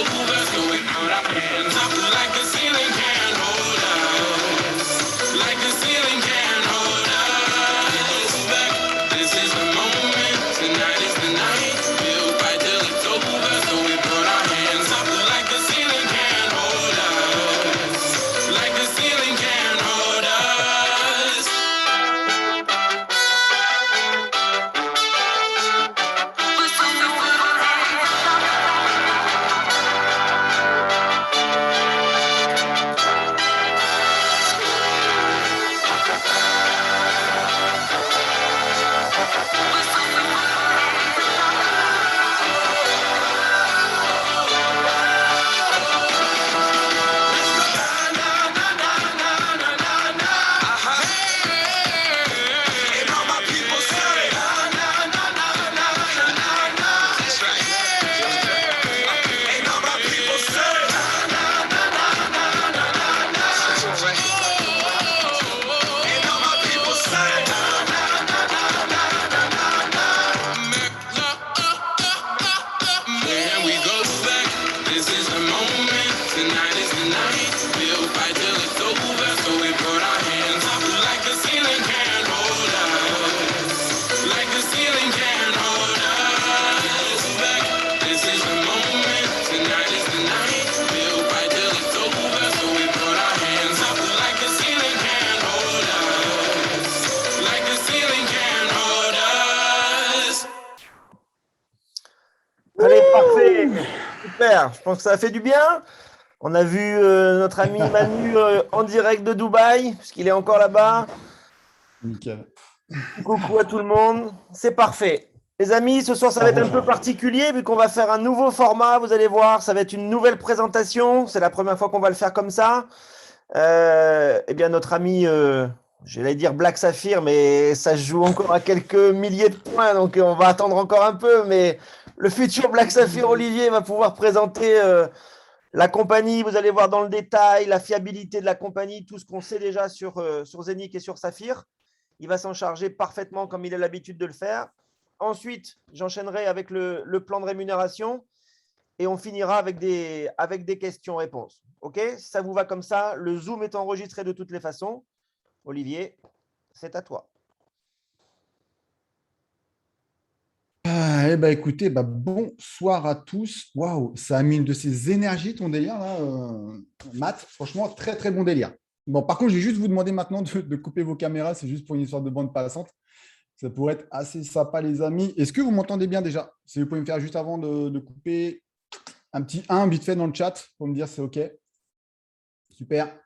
over, so we put our hands up like the ceiling can't hold us. Like the ceiling can't hold us back. This is the moment, tonight is the night. We'll fight till it's over, so we put our hands up like the ceiling can't hold us. Like the ceiling can't hold us. When we go back, this is the moment, tonight is the night. We'll fight till it's over, so we put our hands up like the ceiling can't hold us. Like the ceiling can't hold us back. This is the moment, tonight is the night. We'll fight till it's over, so we put our hands up like the ceiling can't hold us. Like the ceiling can't hold us. Allez, parfait. Super. Je pense que ça a fait du bien. On a vu notre ami Manu en direct de Dubaï, puisqu'il est encore là-bas. Nickel. Coucou à tout le monde. C'est parfait. Les amis, ce soir, ça va être un peu particulier, vu qu'on va faire un nouveau format. Vous allez voir, ça va être une nouvelle présentation. C'est la première fois qu'on va le faire comme ça. Eh bien, notre ami, j'allais dire Black Saphir, mais ça se joue encore à quelques milliers de points, donc on va attendre encore un peu. Mais le futur Black Saphir Olivier va pouvoir présenter la compagnie. Vous allez voir dans le détail la fiabilité de la compagnie, tout ce qu'on sait déjà sur Zenic et sur Saphir. Il va s'en charger parfaitement comme il a l'habitude de le faire. Ensuite, j'enchaînerai avec le plan de rémunération et on finira avec des questions-réponses. OK? Si ça vous va comme ça, le Zoom est enregistré de toutes les façons. Olivier, c'est à toi. Eh ben, écoutez, bonsoir à tous. Waouh, ça a mis de ces énergies ton délire là, Matt. Franchement, très très bon délire. Bon, par contre, je vais juste vous demander maintenant de couper vos caméras. C'est juste pour une histoire de bande passante. Ça pourrait être assez sympa, les amis. Est-ce que vous m'entendez bien déjà? Si vous pouvez me faire juste avant de couper un petit 1 vite fait dans le chat pour me dire c'est OK. Super.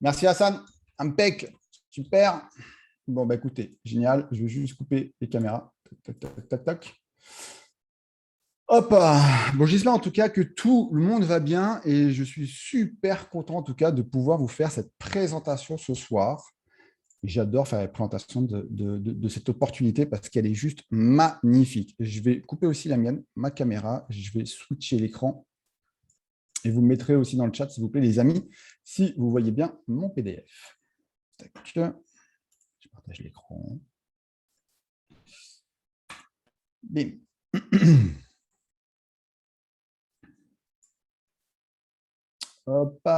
Merci Hassan. Impec. Super. Bon, bah écoutez, génial. Je vais juste couper les caméras. Tac, tac, tac, tac, tac. Hop. Bon, j'espère en tout cas que tout le monde va bien et je suis super content en tout cas de pouvoir vous faire cette présentation ce soir. J'adore faire la présentation de cette opportunité parce qu'elle est juste magnifique. Je vais couper aussi la mienne, ma caméra. Je vais switcher l'écran et vous me mettrez aussi dans le chat, s'il vous plaît, les amis, si vous voyez bien mon PDF. Tac. Je partage l'écran. Bim. Hop,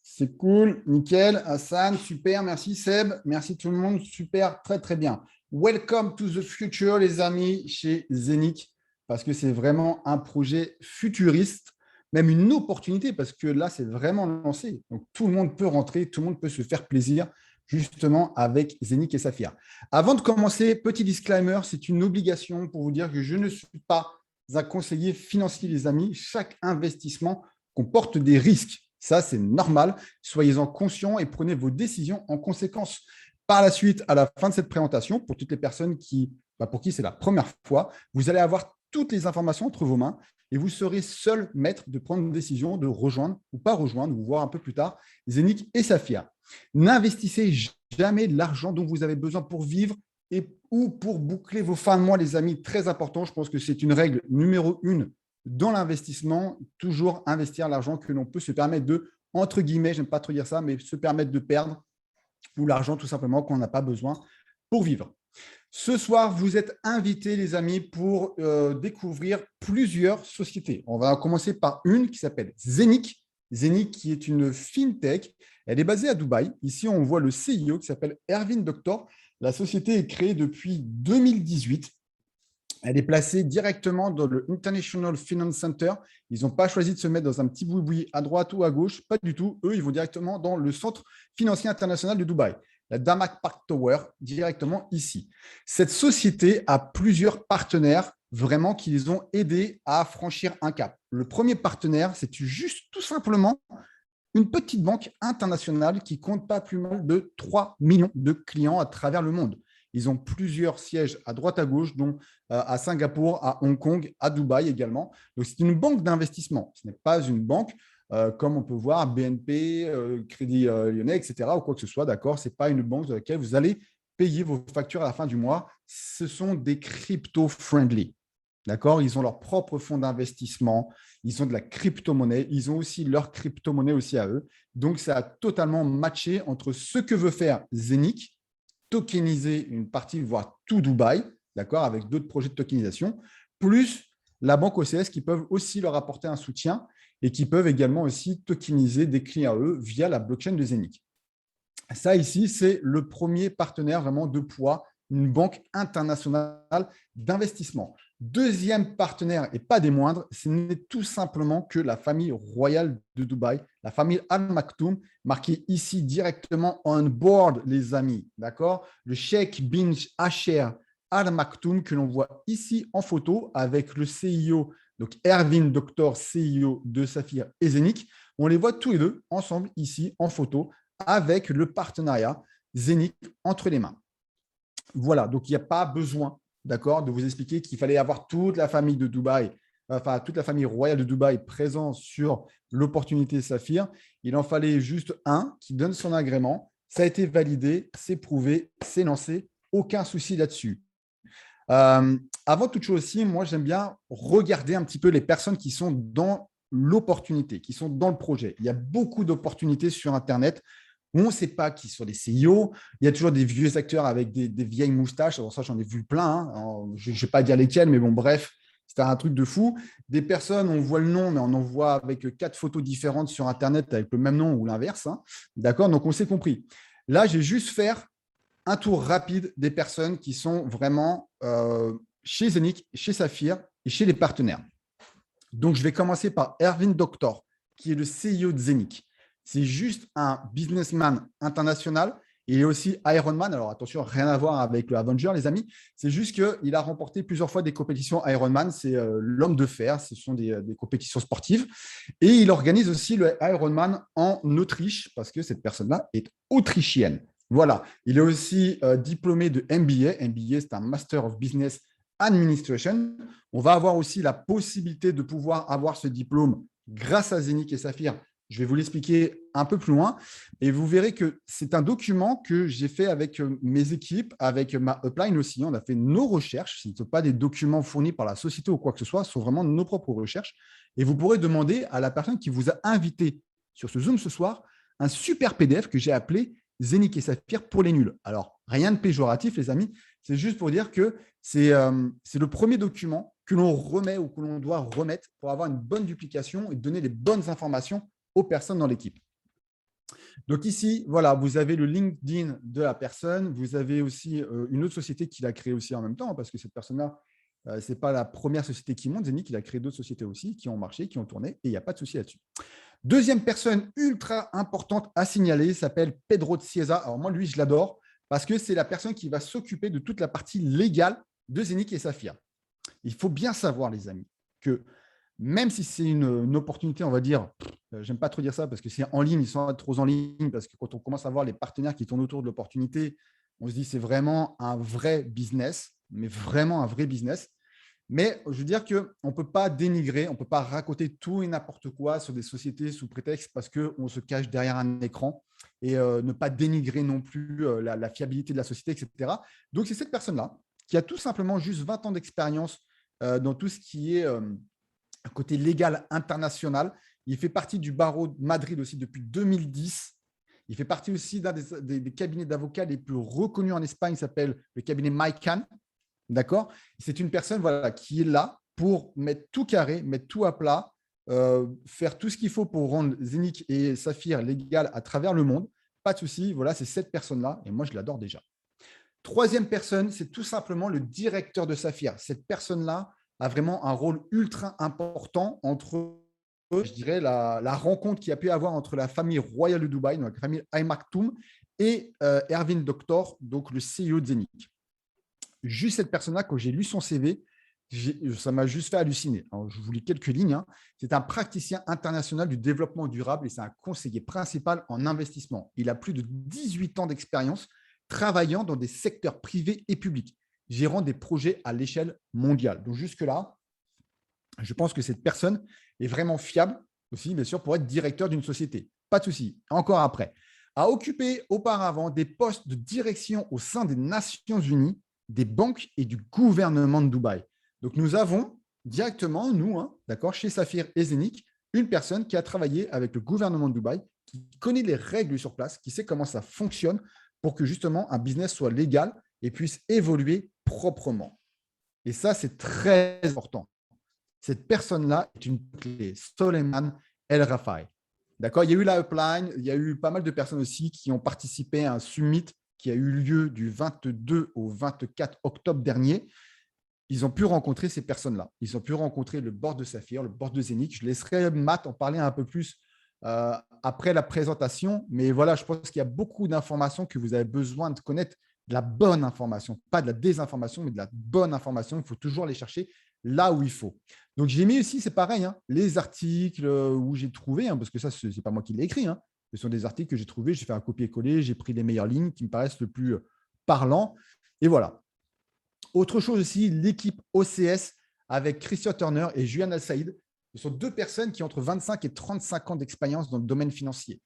c'est cool, nickel. Hassan, super, merci Seb, merci tout le monde, super, très très bien. Welcome to the future, les amis, chez Zenic, parce que c'est vraiment un projet futuriste, même une opportunité, parce que là, c'est vraiment lancé. Donc, tout le monde peut rentrer, tout le monde peut se faire plaisir, justement, avec Zenic et Saphir. Avant de commencer, petit disclaimer, c'est une obligation pour vous dire que je ne suis pas un conseiller financier, les amis. Chaque investissement comporte des risques. Ça, c'est normal. Soyez-en conscients et prenez vos décisions en conséquence. Par la suite, à la fin de cette présentation, pour toutes les personnes pour qui c'est la première fois, vous allez avoir toutes les informations entre vos mains et vous serez seul maître de prendre une décision de rejoindre ou pas rejoindre, ou voir un peu plus tard, Zenic et Saphir. N'investissez jamais de l'argent dont vous avez besoin pour vivre ou pour boucler vos fins de mois, les amis. Très important, je pense que c'est une règle numéro 1 dans l'investissement, toujours investir l'argent que l'on peut se permettre de, entre guillemets, je n'aime pas trop dire ça, mais se permettre de perdre, ou l'argent tout simplement qu'on n'a pas besoin pour vivre. Ce soir, vous êtes invités, les amis, pour découvrir plusieurs sociétés. On va commencer par une qui s'appelle Zenic. Zenic, qui est une fintech. Elle est basée à Dubaï. Ici, on voit le CEO qui s'appelle Ervin Doctor. La société est créée depuis 2018. Elle est placée directement dans le International Finance Center. Ils n'ont pas choisi de se mettre dans un petit boui-boui à droite ou à gauche. Pas du tout. Eux, ils vont directement dans le centre financier international de Dubaï, la Damac Park Tower, directement ici. Cette société a plusieurs partenaires vraiment qui les ont aidés à franchir un cap. Le premier partenaire, c'est juste tout simplement une petite banque internationale qui compte pas plus mal de 3 millions de clients à travers le monde. Ils ont plusieurs sièges à droite à gauche, dont à Singapour, à Hong Kong, à Dubaï également. Donc, c'est une banque d'investissement. Ce n'est pas une banque comme on peut voir BNP, Crédit Lyonnais, etc. ou quoi que ce soit. D'accord, ce n'est pas une banque dans laquelle vous allez payer vos factures à la fin du mois. Ce sont des crypto-friendly. D'accord, ils ont leur propre fonds d'investissement, ils ont de la crypto-monnaie, ils ont aussi leur crypto-monnaie aussi à eux. Donc, ça a totalement matché entre ce que veut faire Zenic, tokeniser une partie, voire tout Dubaï, d'accord, avec d'autres projets de tokenisation, plus la banque OCS qui peuvent aussi leur apporter un soutien et qui peuvent également aussi tokeniser des clients à eux via la blockchain de Zenic. Ça ici, c'est le premier partenaire vraiment de poids, une banque internationale d'investissement. Deuxième partenaire, et pas des moindres, ce n'est tout simplement que la famille royale de Dubaï, la famille Al Maktoum, marquée ici directement on board, les amis. D'accord, le Sheikh bin Asher Al Maktoum, que l'on voit ici en photo avec le CEO, donc Ervin Doctor, CEO de Saphir et Zenic. On les voit tous les deux ensemble ici en photo avec le partenariat Zenic entre les mains. Voilà, donc il n'y a pas besoin, d'accord, de vous expliquer qu'il fallait avoir toute la famille de Dubaï, enfin toute la famille royale de Dubaï présente sur l'opportunité Saphir. Il en fallait juste un qui donne son agrément. Ça a été validé, c'est prouvé, c'est lancé, aucun souci là-dessus. Avant toute chose aussi, moi j'aime bien regarder un petit peu les personnes qui sont dans l'opportunité, qui sont dans le projet. Il y a beaucoup d'opportunités sur Internet. On ne sait pas qui sont les CEO. Il y a toujours des vieux acteurs avec des vieilles moustaches. Alors ça, j'en ai vu plein. Hein. Je ne vais pas dire lesquels, mais bon, bref, c'était un truc de fou. Des personnes, on voit le nom, mais on en voit avec 4 photos différentes sur Internet avec le même nom ou l'inverse. Hein. D'accord, donc on s'est compris. Là, j'ai juste faire un tour rapide des personnes qui sont vraiment chez Zenic, chez Saphir et chez les partenaires. Donc, je vais commencer par Ervin Doctor, qui est le CEO de Zenic. C'est juste un businessman international. Il est aussi Ironman. Alors, attention, rien à voir avec le Avenger, les amis. C'est juste qu'il a remporté plusieurs fois des compétitions Ironman. C'est l'homme de fer. Ce sont des compétitions sportives. Et il organise aussi le Ironman en Autriche parce que cette personne-là est autrichienne. Voilà. Il est aussi diplômé de MBA. MBA, c'est un Master of Business Administration. On va avoir aussi la possibilité de pouvoir avoir ce diplôme grâce à Zenic et Saphir. Je vais vous l'expliquer un peu plus loin et vous verrez que c'est un document que j'ai fait avec mes équipes, avec ma upline aussi. On a fait nos recherches. Ce ne sont pas des documents fournis par la société ou quoi que ce soit, ce sont vraiment nos propres recherches. Et vous pourrez demander à la personne qui vous a invité sur ce Zoom ce soir un super PDF que j'ai appelé Zenic et Saphir pour les nuls. Alors, rien de péjoratif, les amis. C'est juste pour dire que c'est le premier document que l'on remet ou que l'on doit remettre pour avoir une bonne duplication et donner les bonnes informations aux personnes dans l'équipe. Donc ici, voilà, vous avez le LinkedIn de la personne. Vous avez aussi une autre société qu'il a créée aussi en même temps, parce que cette personne-là, ce n'est pas la première société qui monte. Zenic, il a créé d'autres sociétés aussi qui ont marché, qui ont tourné, et il n'y a pas de souci là-dessus. Deuxième personne ultra importante à signaler s'appelle Pedro de Cieza. Alors moi, lui, je l'adore parce que c'est la personne qui va s'occuper de toute la partie légale de Zenic et Saphir. Il faut bien savoir, les amis, que même si c'est une opportunité, on va dire, j'aime pas trop dire ça parce que c'est en ligne, ils sont trop en ligne, parce que quand on commence à voir les partenaires qui tournent autour de l'opportunité, on se dit c'est vraiment un vrai business, mais vraiment un vrai business. Mais je veux dire qu'on ne peut pas dénigrer, on ne peut pas raconter tout et n'importe quoi sur des sociétés sous prétexte parce qu'on se cache derrière un écran et ne pas dénigrer non plus la fiabilité de la société, etc. Donc, c'est cette personne-là qui a tout simplement juste 20 ans d'expérience dans tout ce qui est côté légal international. Il fait partie du barreau de Madrid aussi depuis 2010. Il fait partie aussi d'un des cabinets d'avocats les plus reconnus en Espagne, il s'appelle le cabinet Mycan. D'accord? C'est une personne voilà, qui est là pour mettre tout carré, mettre tout à plat, faire tout ce qu'il faut pour rendre Zénith et Saphir légal à travers le monde. Pas de souci, voilà, c'est cette personne-là et moi, je l'adore déjà. Troisième personne, c'est tout simplement le directeur de Saphir. Cette personne-là a vraiment un rôle ultra important entre, je dirais, la rencontre qu'il y a pu avoir entre la famille royale de Dubaï, donc la famille Al Maktoum, et Ervin Doctor, donc le CEO de Zénith. Juste cette personne-là, quand j'ai lu son CV, ça m'a juste fait halluciner. Alors, je vous lis quelques lignes. Hein. C'est un praticien international du développement durable et c'est un conseiller principal en investissement. Il a plus de 18 ans d'expérience travaillant dans des secteurs privés et publics, gérant des projets à l'échelle mondiale. Donc jusque-là, je pense que cette personne est vraiment fiable aussi, bien sûr, pour être directeur d'une société. Pas de souci. Encore après, a occupé auparavant des postes de direction au sein des Nations Unies, des banques et du gouvernement de Dubaï. Donc, nous avons directement, nous, d'accord, chez Saphir et Zénith, une personne qui a travaillé avec le gouvernement de Dubaï, qui connaît les règles sur place, qui sait comment ça fonctionne pour que justement un business soit légal et puisse évoluer proprement. Et ça, c'est très important. Cette personne-là est une clé, Soleiman El Rafai. D'accord? Il y a eu la upline, il y a eu pas mal de personnes aussi qui ont participé à un summit qui a eu lieu du 22 au 24 octobre dernier. Ils ont pu rencontrer ces personnes-là. Ils ont pu rencontrer le board de Saphir, le board de Zénith. Je laisserai Matt en parler un peu plus après la présentation. Mais voilà, je pense qu'il y a beaucoup d'informations que vous avez besoin de connaître, de la bonne information, pas de la désinformation, mais de la bonne information. Il faut toujours les chercher là où il faut. Donc, j'ai mis aussi, c'est pareil, les articles où j'ai trouvé, parce que ça, ce n'est pas moi qui l'ai écrit. Ce sont des articles que j'ai trouvés, j'ai fait un copier-coller, j'ai pris les meilleures lignes qui me paraissent le plus parlant. Et voilà. Autre chose aussi, l'équipe OCS avec Christian Turner et Julian Al-Saïd. Ce sont deux personnes qui ont entre 25 et 35 ans d'expérience dans le domaine financier.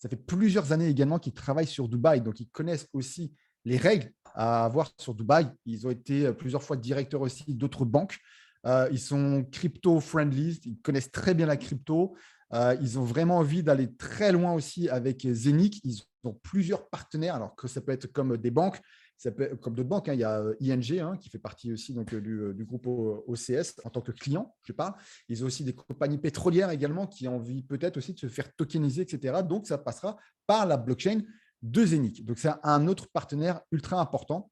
Ça fait plusieurs années également qu'ils travaillent sur Dubaï, donc ils connaissent aussi les règles à avoir sur Dubaï. Ils ont été plusieurs fois directeurs aussi d'autres banques. Ils sont crypto-friendly, ils connaissent très bien la crypto. Ils ont vraiment envie d'aller très loin aussi avec Zénith. Ils ont plusieurs partenaires, alors que ça peut être comme des banques, ça peut être comme d'autres banques. Il y a ING qui fait partie aussi donc, du groupe OCS en tant que client, je parle. Ils ont aussi des compagnies pétrolières également qui ont envie peut-être aussi de se faire tokeniser, etc. Donc, ça passera par la blockchain de Zénith. Donc, c'est un autre partenaire ultra important.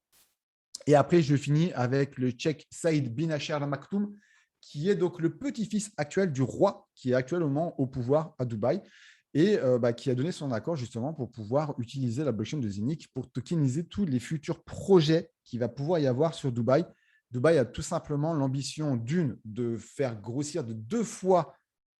Et après, je finis avec le Cheikh Saïd bin Hachir Al Maktoum, qui est donc le petit-fils actuel du roi, qui est actuellement au pouvoir à Dubaï et qui a donné son accord justement pour pouvoir utiliser la blockchain de Zénith pour tokeniser tous les futurs projets qu'il va pouvoir y avoir sur Dubaï. Dubaï a tout simplement l'ambition de faire grossir de 2 fois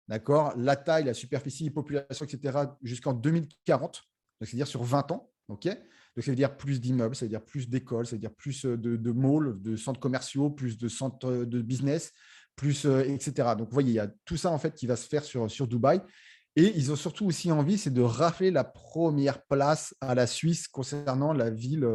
la taille, la superficie, la population, etc. jusqu'en 2040, c'est-à-dire sur 20 ans. Ok. Donc, ça veut dire plus d'immeubles, ça veut dire plus d'écoles, ça veut dire plus de malls, de centres commerciaux, plus de centres de business, plus, etc. Donc, vous voyez, il y a tout ça en fait qui va se faire sur Dubaï. Et ils ont surtout aussi envie, c'est de rafler la première place à la Suisse concernant la ville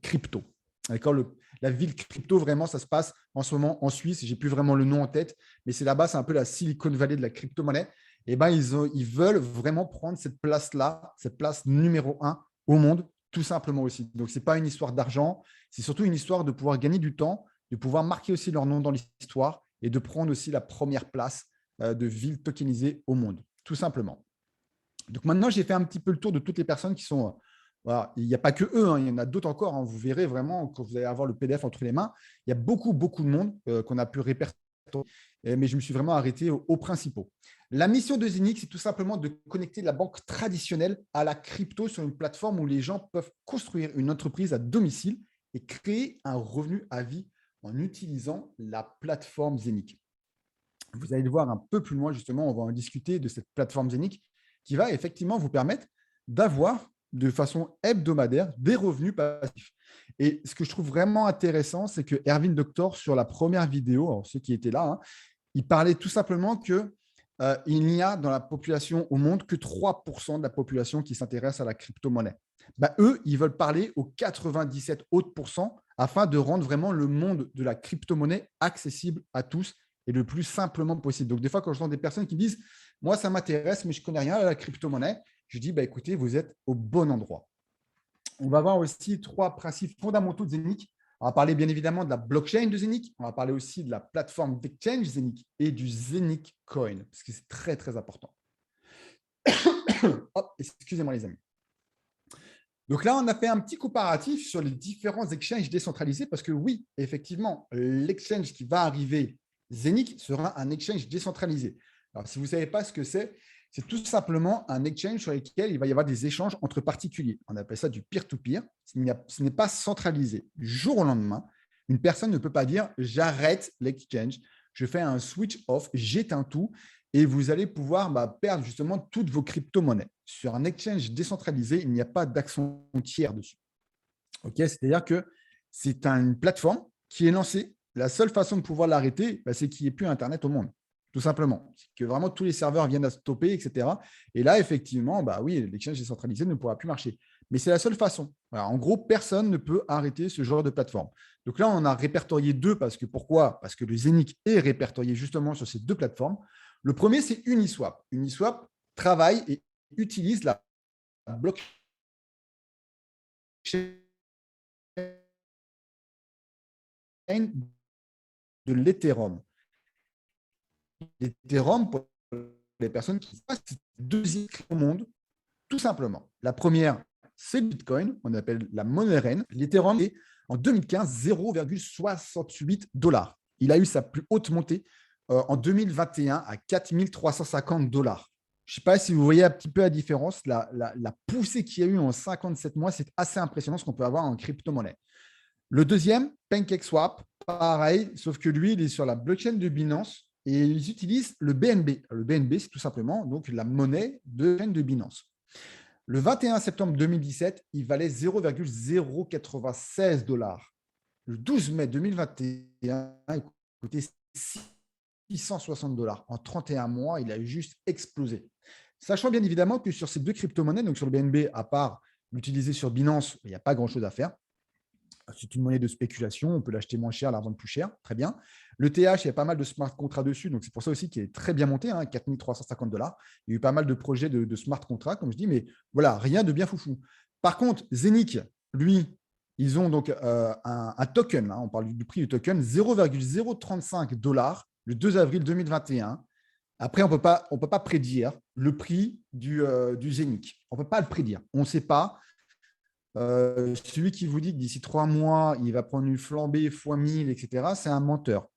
crypto. D'accord, la ville crypto, vraiment, ça se passe en ce moment en Suisse. Je n'ai plus vraiment le nom en tête, mais c'est là-bas, c'est un peu la Silicon Valley de la crypto-monnaie. Et ben, ils veulent vraiment prendre cette place-là, cette place numéro 1 au monde, tout simplement aussi. Donc, ce n'est pas une histoire d'argent, c'est surtout une histoire de pouvoir gagner du temps, de pouvoir marquer aussi leur nom dans l'histoire et de prendre aussi la première place de ville tokenisée au monde, tout simplement. Donc, maintenant, j'ai fait un petit peu le tour de toutes les personnes qui sont… Voilà, il n'y a pas que eux, il y en a d'autres encore. Vous verrez vraiment quand vous allez avoir le PDF entre les mains. Il y a beaucoup de monde qu'on a pu répertorier, mais je me suis vraiment arrêté aux principaux. La mission de Zénith, c'est tout simplement de connecter la banque traditionnelle à la crypto sur une plateforme où les gens peuvent construire une entreprise à domicile et créer un revenu à vie en utilisant la plateforme Zénith. Vous allez le voir un peu plus loin, justement, on va en discuter de cette plateforme Zénith qui va effectivement vous permettre d'avoir de façon hebdomadaire des revenus passifs. Et ce que je trouve vraiment intéressant, c'est que Ervin Doctor, sur la première vidéo, alors ceux qui étaient là, il parlait tout simplement qu'il n'y a dans la population au monde que 3% de la population qui s'intéresse à la crypto-monnaie. Eux, ils veulent parler aux 97 autres pourcents afin de rendre vraiment le monde de la crypto-monnaie accessible à tous et le plus simplement possible. Donc, des fois, quand je entends des personnes qui disent « Moi, ça m'intéresse, mais je ne connais rien à la crypto-monnaie », je dis, écoutez, vous êtes au bon endroit. On va voir aussi 3 principes fondamentaux de Zenic. On va parler bien évidemment de la blockchain de Zenic. On va parler aussi de la plateforme d'exchange Zenic et du Zenic Coin, parce que c'est très, très important. Hop, excusez-moi les amis. Donc là, on a fait un petit comparatif sur les différents exchanges décentralisés parce que oui, effectivement, l'exchange qui va arriver, Zenic, sera un exchange décentralisé. Alors, si vous ne savez pas ce que c'est tout simplement un exchange sur lequel il va y avoir des échanges entre particuliers. On appelle ça du peer-to-peer. Ce n'est pas centralisé. Du jour au lendemain, une personne ne peut pas dire « j'arrête l'exchange, je fais un switch off, j'éteins tout » et vous allez pouvoir perdre justement toutes vos crypto-monnaies. Sur un exchange décentralisé, il n'y a pas d'action tiers dessus. Okay, c'est-à-dire que c'est une plateforme qui est lancée. La seule façon de pouvoir l'arrêter, c'est qu'il n'y ait plus Internet au monde. Tout simplement. C'est que vraiment tous les serveurs viennent à stopper, etc. Et là, effectivement, oui, l'exchange décentralisé ne pourra plus marcher. Mais c'est la seule façon. Voilà, en gros, personne ne peut arrêter ce genre de plateforme. Donc là, on en a répertorié 2 parce que pourquoi ? Parce que le Zenic est répertorié justement sur ces 2 plateformes. Le premier, c'est Uniswap. Uniswap travaille et utilise la blockchain de l'Ethereum. L'Ethereum, pour les personnes qui passent, c'est 2 au monde, tout simplement. La première, c'est le Bitcoin, on appelle la monnaie reine. L'Ethereum est en 2015 $0,68. Il a eu sa plus haute montée en 2021 à $4 350. Je ne sais pas si vous voyez un petit peu la différence. La poussée qu'il y a eu en 57 mois, c'est assez impressionnant ce qu'on peut avoir en crypto-monnaie. Le deuxième, PancakeSwap, pareil, sauf que lui, il est sur la blockchain de Binance et ils utilisent le BNB. Le BNB, c'est tout simplement donc, la monnaie de Binance. Le 21 septembre 2017, il valait $0,096. Le 12 mai 2021, il coûtait $660. En 31 mois, il a juste explosé. Sachant bien évidemment que sur ces 2 crypto-monnaies, donc sur le BNB, à part l'utiliser sur Binance, il n'y a pas grand-chose à faire. C'est une monnaie de spéculation, on peut l'acheter moins cher, la revendre plus cher, très bien. Le TH, il y a pas mal de smart contracts dessus, donc c'est pour ça aussi qu'il est très bien monté, $4 350. Il y a eu pas mal de projets de smart contracts, comme je dis, mais voilà, rien de bien foufou. Par contre, Zenic, lui, ils ont donc un token, on parle du prix du token, $0,035 le 2 avril 2021. Après, on ne peut pas prédire le prix du Zenic. On ne peut pas le prédire. On ne sait pas. Celui qui vous dit que d'ici 3 mois, il va prendre une flambée x1000, etc., c'est un menteur.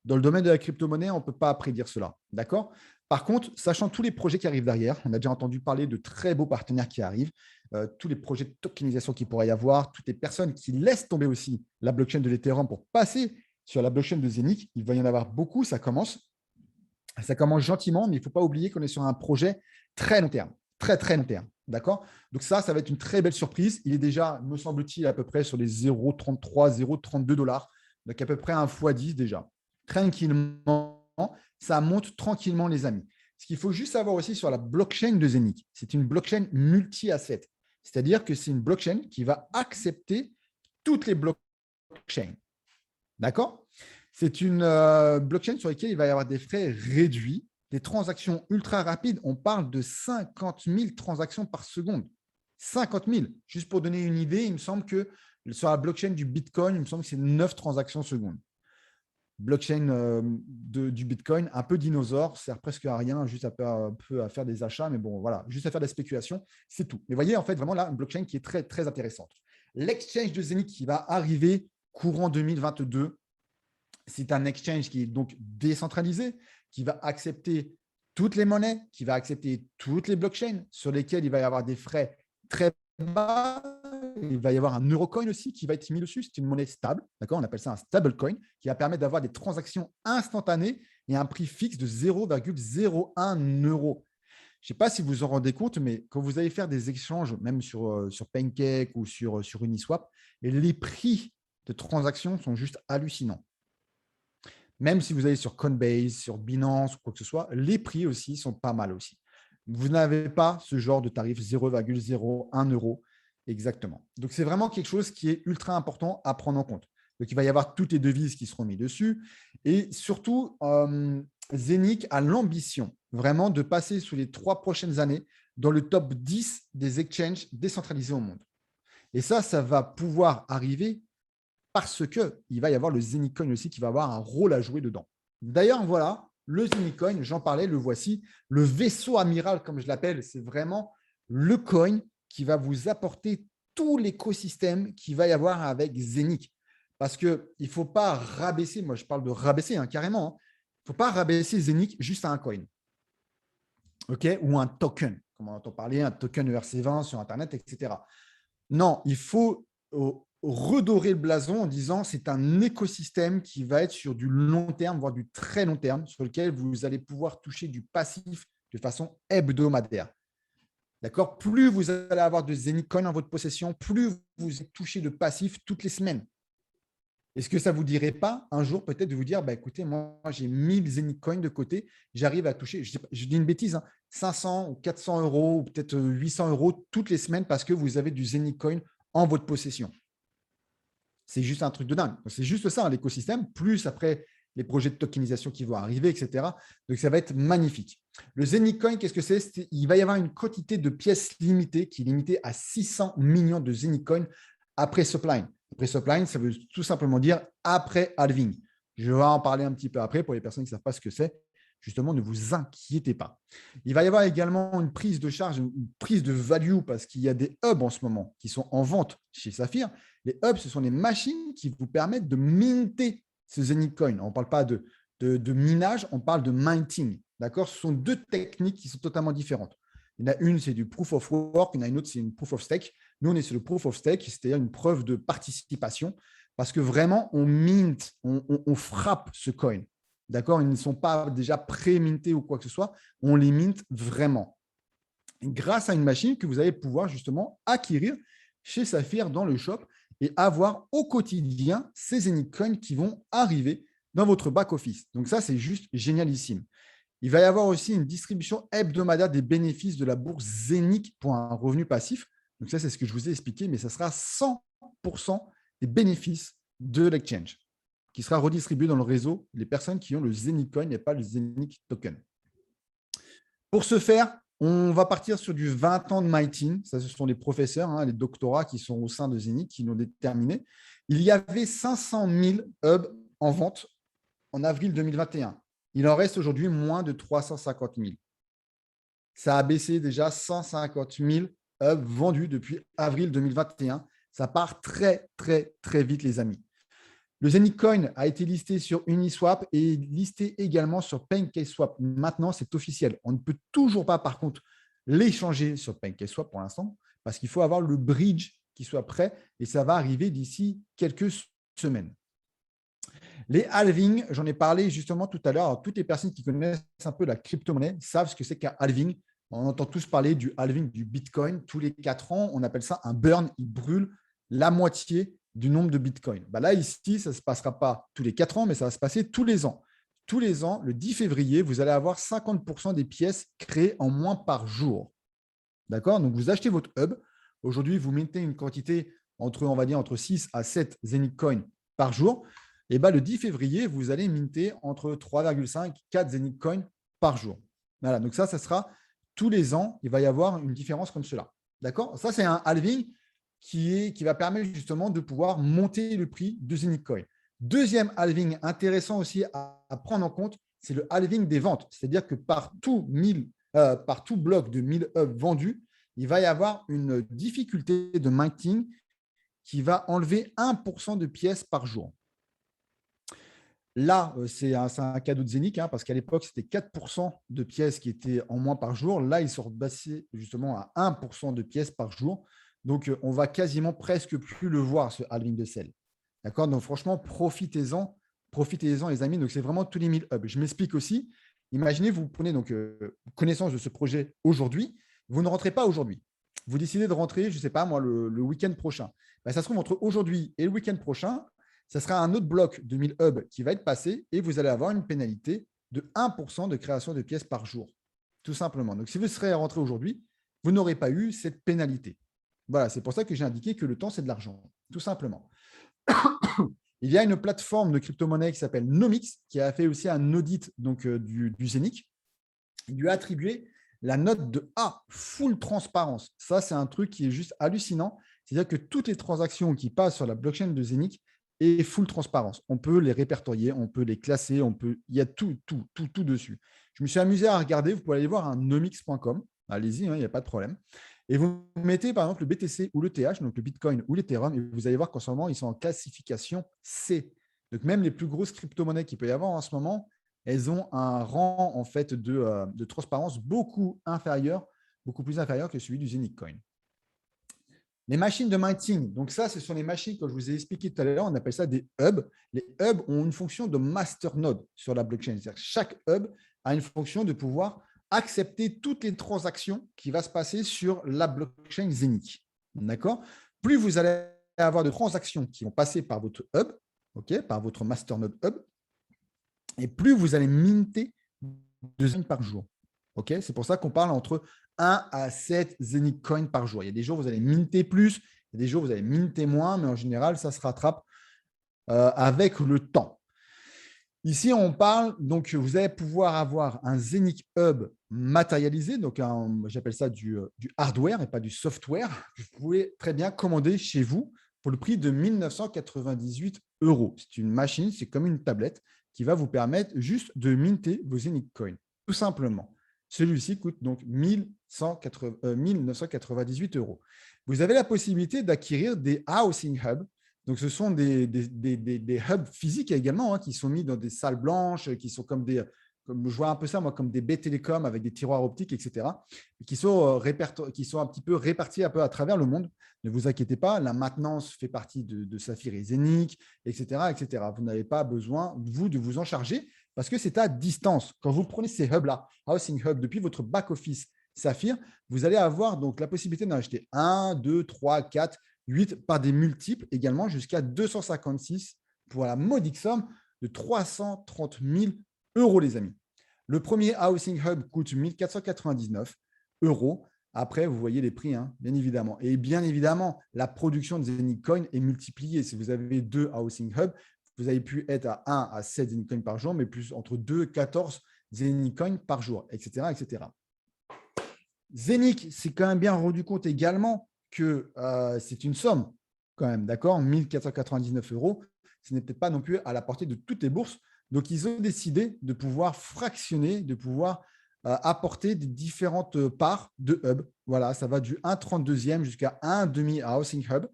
Dans le domaine de la crypto-monnaie, on ne peut pas prédire cela. D'accord ? Par contre, sachant tous les projets qui arrivent derrière, on a déjà entendu parler de très beaux partenaires qui arrivent, tous les projets de tokenisation qu'il pourrait y avoir, toutes les personnes qui laissent tomber aussi la blockchain de l'Ethereum pour passer sur la blockchain de Zenic, il va y en avoir beaucoup, ça commence gentiment, mais il ne faut pas oublier qu'on est sur un projet très long terme, très, très long terme. D'accord ? Donc ça va être une très belle surprise. Il est déjà, me semble-t-il, à peu près sur les $0,33, $0,32. Donc à peu près un x10 déjà. Tranquillement, ça monte tranquillement, les amis. Ce qu'il faut juste savoir aussi sur la blockchain de Zenic, c'est une blockchain multi-asset. C'est-à-dire que c'est une blockchain qui va accepter toutes les blockchains. D'accord ? C'est une blockchain sur laquelle il va y avoir des frais réduits, des transactions ultra rapides. On parle de 50 000 transactions par seconde. 50 000. Juste pour donner une idée, il me semble que sur la blockchain du Bitcoin, il me semble que c'est 9 transactions secondes. Blockchain du Bitcoin, un peu dinosaure, sert presque à rien, juste un peu à faire des achats, mais bon, voilà, juste à faire des spéculations, c'est tout. Mais vous voyez, en fait, vraiment là, une blockchain qui est très, très intéressante. L'exchange de Zenic qui va arriver courant 2022, c'est un exchange qui est donc décentralisé, qui va accepter toutes les monnaies, qui va accepter toutes les blockchains sur lesquelles il va y avoir des frais très bas. Il va y avoir un Eurocoin aussi qui va être mis dessus. C'est une monnaie stable. D'accord ? On appelle ça un stablecoin qui va permettre d'avoir des transactions instantanées et un prix fixe de 0,01 €. Je ne sais pas si vous vous en rendez compte, mais quand vous allez faire des échanges, même sur Pancake ou sur Uniswap, les prix de transactions sont juste hallucinants. Même si vous allez sur Coinbase, sur Binance ou quoi que ce soit, les prix aussi sont pas mal aussi. Vous n'avez pas ce genre de tarif 0,01 € exactement. Donc, c'est vraiment quelque chose qui est ultra important à prendre en compte. Donc, il va y avoir toutes les devises qui seront mises dessus. Et surtout, Zenic a l'ambition vraiment de passer sous les 3 prochaines années dans le top 10 des exchanges décentralisés au monde. Et ça va pouvoir arriver parce qu'il va y avoir le Zenicoin aussi qui va avoir un rôle à jouer dedans. D'ailleurs, voilà, le Zenicoin, j'en parlais, le voici. Le vaisseau amiral, comme je l'appelle, c'est vraiment le coin qui va vous apporter tout l'écosystème qu'il va y avoir avec Zenic. Parce qu'il ne faut pas rabaisser, moi je parle de rabaisser carrément, il ne faut pas rabaisser Zenic juste à un coin. Okay, ou un token, comme on entend parler, un token ERC20 sur Internet, etc. Non, il faut redorer le blason en disant c'est un écosystème qui va être sur du long terme, voire du très long terme, sur lequel vous allez pouvoir toucher du passif de façon hebdomadaire. D'accord? Plus vous allez avoir de Zenicoin en votre possession, plus vous touchez de passif toutes les semaines. Est-ce que ça ne vous dirait pas un jour peut-être de vous dire, écoutez, moi j'ai 1000 Zenicoin de côté, j'arrive à toucher, je dis une bêtise, 500 ou 400 euros ou peut-être 800 euros toutes les semaines parce que vous avez du Zenicoin en votre possession. C'est juste un truc de dingue. C'est juste ça, l'écosystème, plus après les projets de tokenisation qui vont arriver, etc. Donc, ça va être magnifique. Le Zenicoin, qu'est-ce que c'est? Il va y avoir une quantité de pièces limitées qui est limitée à 600 millions de Zenicoin après supply. Après supply, ça veut tout simplement dire après halving. Je vais en parler un petit peu après pour les personnes qui ne savent pas ce que c'est. Justement, ne vous inquiétez pas. Il va y avoir également une prise de charge, une prise de value parce qu'il y a des hubs en ce moment qui sont en vente chez Saphir. Les hubs, ce sont les machines qui vous permettent de minter ce Zenicoin. On ne parle pas de minage, on parle de minting. D'accord? Ce sont deux techniques qui sont totalement différentes. Il y en a une, c'est du proof of work. Il y en a une autre, c'est une proof of stake. Nous, on est sur le proof of stake, c'est-à-dire une preuve de participation parce que vraiment, on mint, on frappe ce coin. D'accord? Ils ne sont pas déjà pré-mintés ou quoi que ce soit. On les mint vraiment. Grâce à une machine que vous allez pouvoir justement acquérir chez Saphir dans le shop et avoir au quotidien ces Zenicoins qui vont arriver dans votre back-office. Donc ça, c'est juste génialissime. Il va y avoir aussi une distribution hebdomadaire des bénéfices de la bourse Zenic pour un revenu passif. Donc ça, c'est ce que je vous ai expliqué, mais ça sera 100% des bénéfices de l'exchange qui sera redistribué dans le réseau, les personnes qui ont le Zenicoin et pas le Zenic token. Pour ce faire, on va partir sur du 20 ans de mining. Ça, ce sont les professeurs, les doctorats qui sont au sein de Zenic qui l'ont déterminé. Il y avait 500 000 hubs en vente en avril 2021. Il en reste aujourd'hui moins de 350 000. Ça a baissé déjà 150 000 hubs vendus depuis avril 2021. Ça part très, très, très vite, les amis. Le Zenicoin a été listé sur Uniswap et listé également sur PancakeSwap. Maintenant, c'est officiel. On ne peut toujours pas, par contre, l'échanger sur PancakeSwap pour l'instant parce qu'il faut avoir le bridge qui soit prêt et ça va arriver d'ici quelques semaines. Les halvings, j'en ai parlé justement tout à l'heure. Alors, toutes les personnes qui connaissent un peu la crypto-monnaie savent ce que c'est qu'un halving. On entend tous parler du halving du Bitcoin. Tous les 4 ans, on appelle ça un burn. Il brûle la moitié du nombre de Bitcoin. Là, ici, ça ne se passera pas tous les 4 ans, mais ça va se passer tous les ans. Tous les ans, le 10 février, vous allez avoir 50% des pièces créées en moins par jour. D'accord? Donc, vous achetez votre hub. Aujourd'hui, vous mettez une quantité on va dire, entre 6 à 7 Zenicoin par jour. Et le 10 février, vous allez minter entre 3,5 et 4 Zenicoin par jour. Voilà, donc ça sera tous les ans, il va y avoir une différence comme cela. D'accord? Ça, c'est un halving qui va permettre justement de pouvoir monter le prix de Zenicoin. Deuxième halving intéressant aussi à prendre en compte, c'est le halving des ventes. C'est-à-dire que par tout bloc de 1000 hubs vendus, il va y avoir une difficulté de minting qui va enlever 1% de pièces par jour. Là, c'est un cadeau de Zenic parce qu'à l'époque, c'était 4% de pièces qui étaient en moins par jour. Là, ils sont rebaissés justement à 1% de pièces par jour. Donc, on va quasiment presque plus le voir, ce halving de sel. D'accord? Donc, franchement, profitez-en, les amis. Donc, c'est vraiment tous les 1000 hubs. Je m'explique aussi. Imaginez, vous prenez donc connaissance de ce projet aujourd'hui. Vous ne rentrez pas aujourd'hui. Vous décidez de rentrer, je ne sais pas moi, le week-end prochain. Ça se trouve entre aujourd'hui et le week-end prochain, ça sera un autre bloc de 1000 hubs qui va être passé et vous allez avoir une pénalité de 1% de création de pièces par jour, tout simplement. Donc, si vous serez rentré aujourd'hui, vous n'aurez pas eu cette pénalité. Voilà, c'est pour ça que j'ai indiqué que le temps, c'est de l'argent, tout simplement. Il y a une plateforme de crypto-monnaie qui s'appelle Nomix qui a fait aussi un audit donc, du Zenic. Il lui a attribué la note de A, full transparence. Ça, c'est un truc qui est juste hallucinant. C'est-à-dire que toutes les transactions qui passent sur la blockchain de Zenic est full transparence. On peut les répertorier, on peut les classer, il y a tout dessus. Je me suis amusé à regarder, vous pouvez aller voir un nomix.com. Allez-y, il n'y a pas de problème. Et vous mettez par exemple le BTC ou le TH, donc le Bitcoin ou l'Ethereum, et vous allez voir qu'en ce moment, ils sont en classification C. Donc, même les plus grosses crypto-monnaies qu'il peut y avoir en ce moment, elles ont un rang en fait, de transparence beaucoup plus inférieur que celui du Zenic Coin. Les machines de mining, donc ça, ce sont les machines que je vous ai expliqué tout à l'heure, on appelle ça des hubs. Les hubs ont une fonction de masternode sur la blockchain. C'est-à-dire que chaque hub a une fonction de pouvoir accepter toutes les transactions qui vont se passer sur la blockchain Zenic. D'accord? Plus vous allez avoir de transactions qui vont passer par votre hub, par votre masternode hub, et plus vous allez minter de Zenic par jour. C'est pour ça qu'on parle entre 1 à 7 Zenic coins par jour. Il y a des jours où vous allez minter plus, il y a des jours où vous allez minter moins, mais en général, ça se rattrape avec le temps. Ici, on parle, donc vous allez pouvoir avoir un Zenic Hub matérialisé, donc j'appelle ça du hardware et pas du software, que vous pouvez très bien commander chez vous pour le prix de 1 998 €. C'est une machine, c'est comme une tablette qui va vous permettre juste de minter vos Zenic coins, tout simplement. Celui-ci coûte donc 1 998 €. Vous avez la possibilité d'acquérir des housing hubs. Donc, ce sont des hubs physiques également qui sont mis dans des salles blanches, qui sont comme je vois un peu ça, moi, comme des baies télécoms avec des tiroirs optiques, etc., et qui sont un petit peu répartis un peu à travers le monde. Ne vous inquiétez pas, la maintenance fait partie de Saphir et Zenic, etc., etc. Vous n'avez pas besoin, vous, de vous en charger parce que c'est à distance. Quand vous prenez ces hubs-là, Housing Hub, depuis votre back-office Saphir, vous allez avoir donc la possibilité d'en acheter 1, 2, 3, 4, 8 par des multiples également jusqu'à 256 pour la modique somme de 330 000 €, les amis. Le premier Housing Hub coûte 1 499 €. Après, vous voyez les prix, bien évidemment. Et bien évidemment, la production de Zenic Coin est multipliée. Si vous avez 2 Housing Hub, vous avez pu être à 1 à 7 Zenic Coin par jour, mais plus entre 2 et 14 Zenic Coin par jour, etc., etc. Zenic s'est quand même bien rendu compte également que c'est une somme quand même, d'accord, 1 499 €. Ce n'est peut-être pas non plus à la portée de toutes les bourses. Donc, ils ont décidé de pouvoir fractionner, de pouvoir apporter des différentes parts de hub. Voilà, ça va du 1/32e jusqu'à 1/2 Housing Hub.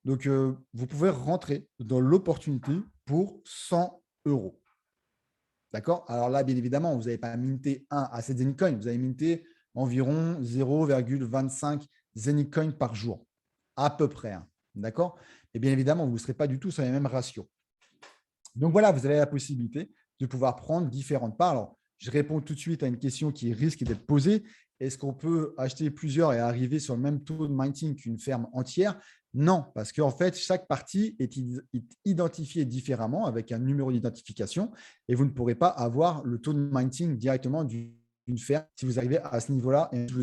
Donc, vous pouvez rentrer dans l'opportunité pour 100 €. D'accord? Alors là, bien évidemment, vous n'avez pas minté 1 à 7 Zenic Coin. Vous avez minté environ 0,25 Zenic Coin par jour, à peu près. D'accord? Et bien évidemment, vous ne serez pas du tout sur les mêmes ratios. Donc voilà, vous avez la possibilité de pouvoir prendre différentes parts. Alors, je réponds tout de suite à une question qui risque d'être posée. Est-ce qu'on peut acheter plusieurs et arriver sur le même taux de mining qu'une ferme entière? Non, parce qu'en fait, chaque partie est identifiée différemment avec un numéro d'identification et vous ne pourrez pas avoir le taux de mining directement d'une ferme si vous arrivez à ce niveau-là. Et je vous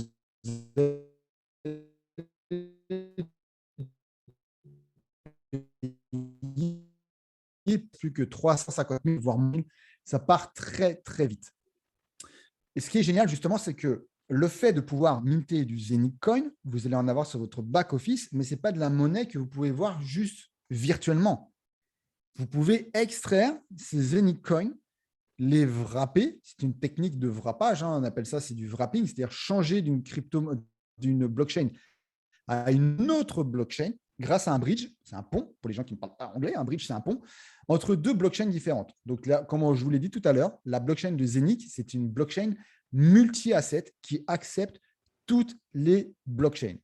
plus que 350 000, voire 1000, ça part très, très vite. Et ce qui est génial, justement, c'est que le fait de pouvoir minter du Zenic Coin, vous allez en avoir sur votre back-office, mais ce n'est pas de la monnaie que vous pouvez voir juste virtuellement. Vous pouvez extraire ces Zenic Coins, les wrapper. C'est une technique de wrappage, on appelle ça, c'est du wrapping, c'est-à-dire changer d'une blockchain à une autre blockchain grâce à un bridge, c'est un pont, pour les gens qui ne parlent pas anglais, un bridge, c'est un pont, entre deux blockchains différentes. Donc là, comme je vous l'ai dit tout à l'heure, la blockchain de Zenic, c'est une blockchain multi-asset qui accepte toutes les blockchains.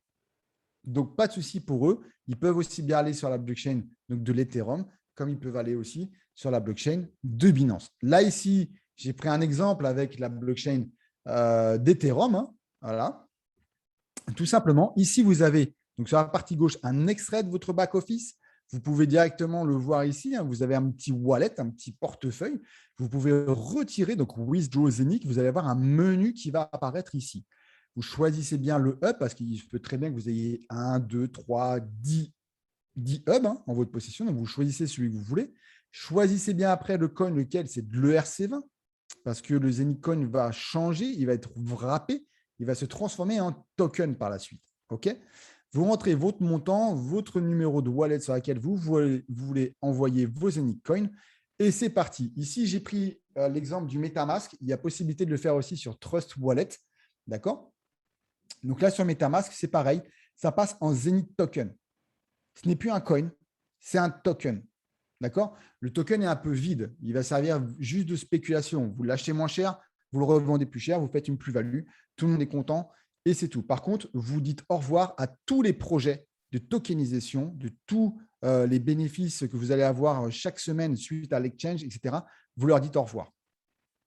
Donc, pas de souci pour eux. Ils peuvent aussi bien aller sur la blockchain donc de l'Ethereum, comme ils peuvent aller aussi sur la blockchain de Binance. Là, ici, j'ai pris un exemple avec la blockchain d'Ethereum. Voilà. Tout simplement, ici, vous avez donc sur la partie gauche un extrait de votre back-office. Vous pouvez directement le voir ici. Vous avez un petit wallet, un petit portefeuille. Vous pouvez retirer, donc Withdraw Zenic. Vous allez avoir un menu qui va apparaître ici. Vous choisissez bien le hub parce qu'il peut très bien que vous ayez 1, 2, 3, 10 hubs en votre possession. Donc, vous choisissez celui que vous voulez. Choisissez bien après le coin, lequel c'est de l'ERC20 parce que le Zenic Coin va changer. Il va être wrappé. il va se transformer en token par la suite. OK ? Vous rentrez votre montant, votre numéro de wallet sur laquelle vous voulez envoyer vos Zenic Coins et c'est parti. Ici, j'ai pris l'exemple du MetaMask. Il y a possibilité de le faire aussi sur Trust Wallet. D'accord ? Donc là, sur MetaMask, c'est pareil. Ça passe en Zenic Token. Ce n'est plus un coin, c'est un token. D'accord ? Le token est un peu vide. Il va servir juste de spéculation. Vous l'achetez moins cher, vous le revendez plus cher, vous faites une plus-value. Tout le monde est content et c'est tout. Par contre, vous dites au revoir à tous les projets de tokenisation, de tous les bénéfices que vous allez avoir chaque semaine suite à l'exchange, etc. Vous leur dites au revoir.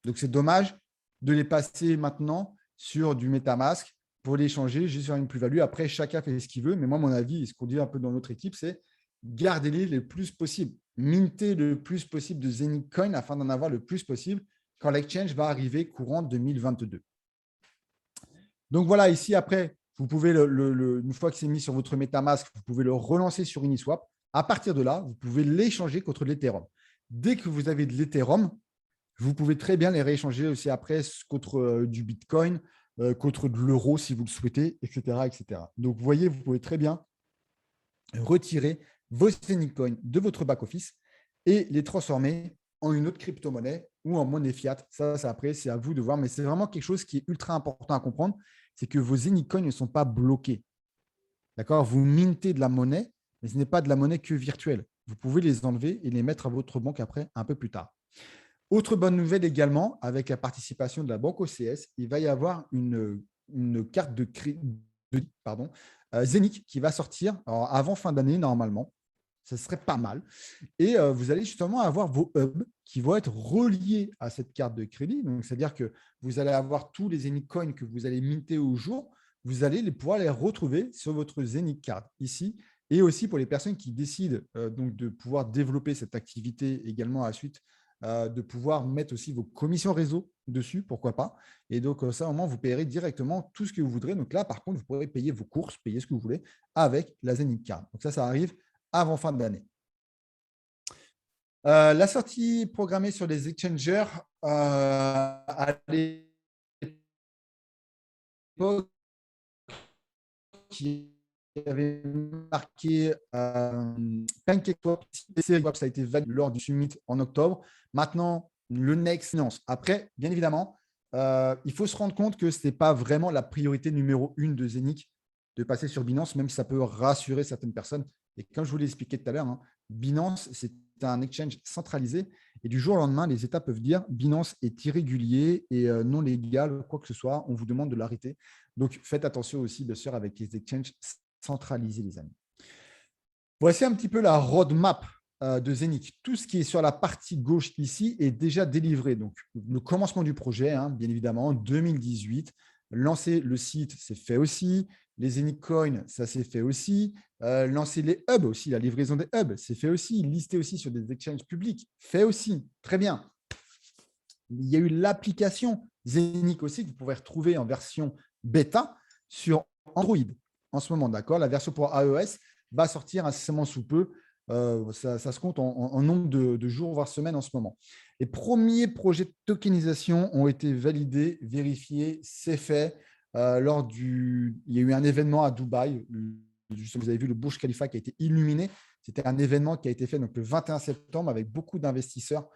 Donc, c'est dommage de les passer maintenant sur du MetaMask pour les changer, juste faire une plus-value. Après, chacun fait ce qu'il veut. Mais moi, mon avis, et ce qu'on dit un peu dans notre équipe, c'est gardez-les le plus possible. Mintez le plus possible de Zenic Coin afin d'en avoir le plus possible quand l'exchange va arriver courant 2022. Donc, voilà, ici, après, vous pouvez, une fois que c'est mis sur votre MetaMask, vous pouvez le relancer sur Uniswap. À partir de là, vous pouvez l'échanger contre de l'Ethereum. Dès que vous avez de l'Ethereum, vous pouvez très bien les rééchanger aussi après contre du Bitcoin, contre de l'euro si vous le souhaitez, etc., etc. Donc, vous voyez, vous pouvez très bien retirer vos Zenic Coins de votre back-office et les transformer en une autre crypto-monnaie ou en monnaie fiat. Ça, après, c'est à vous de voir. Mais c'est vraiment quelque chose qui est ultra important à comprendre, c'est que vos Zenic Coins ne sont pas bloqués. D'accord ? Vous mintez de la monnaie, mais ce n'est pas de la monnaie que virtuelle. Vous pouvez les enlever et les mettre à votre banque après, un peu plus tard. Autre bonne nouvelle également, avec la participation de la banque OCS, il va y avoir une carte de crédit, Zenic qui va sortir avant fin d'année normalement. Ce serait pas mal. Et vous allez justement avoir vos hubs qui vont être reliés à cette carte de crédit. Donc, c'est-à-dire que vous allez avoir tous les Zenic Coins que vous allez minter au jour. Vous allez pouvoir les retrouver sur votre Zenic Card ici. Et aussi pour les personnes qui décident donc de pouvoir développer cette activité également à la suite, de pouvoir mettre aussi vos commissions réseau dessus, pourquoi pas. Et donc, ça, au moins, vous payerez directement tout ce que vous voudrez. Donc là, par contre, vous pourrez payer vos courses, payer ce que vous voulez avec la Zenic Card. Donc ça arrive avant fin d'année. La sortie programmée sur les exchangers à l'époque qui avait marqué PancakeSwap, ça a été validé lors du summit en octobre. Maintenant, le next finance. Après, bien évidemment, il faut se rendre compte que ce n'est pas vraiment la priorité numéro 1 de Zenic de passer sur Binance, même si ça peut rassurer certaines personnes. Et comme je vous l'ai expliqué tout à l'heure, Binance, c'est un exchange centralisé. Et du jour au lendemain, les États peuvent dire Binance est irrégulier et non légal, quoi que ce soit. On vous demande de l'arrêter. Donc, faites attention aussi, bien sûr, avec les exchanges centralisés, les amis. Voici un petit peu la roadmap de Zenic. Tout ce qui est sur la partie gauche ici est déjà délivré. Donc, le commencement du projet, bien évidemment, 2018. Lancer le site, c'est fait aussi. Les Zenic Coins, ça s'est fait aussi. Lancer les hubs aussi, la livraison des hubs, c'est fait aussi. Lister aussi sur des exchanges publics, fait aussi. Très bien. Il y a eu l'application Zenic aussi que vous pouvez retrouver en version bêta sur Android en ce moment. D'accord ? La version pour iOS va sortir incessamment sous peu. Ça se compte en nombre de jours, voire semaines en ce moment. Les premiers projets de tokenisation ont été validés, vérifiés, c'est fait. Il y a eu un événement à Dubaï. Vous avez vu le Burj Khalifa qui a été illuminé. C'était un événement qui a été fait donc, le 21 septembre avec beaucoup d'investisseurs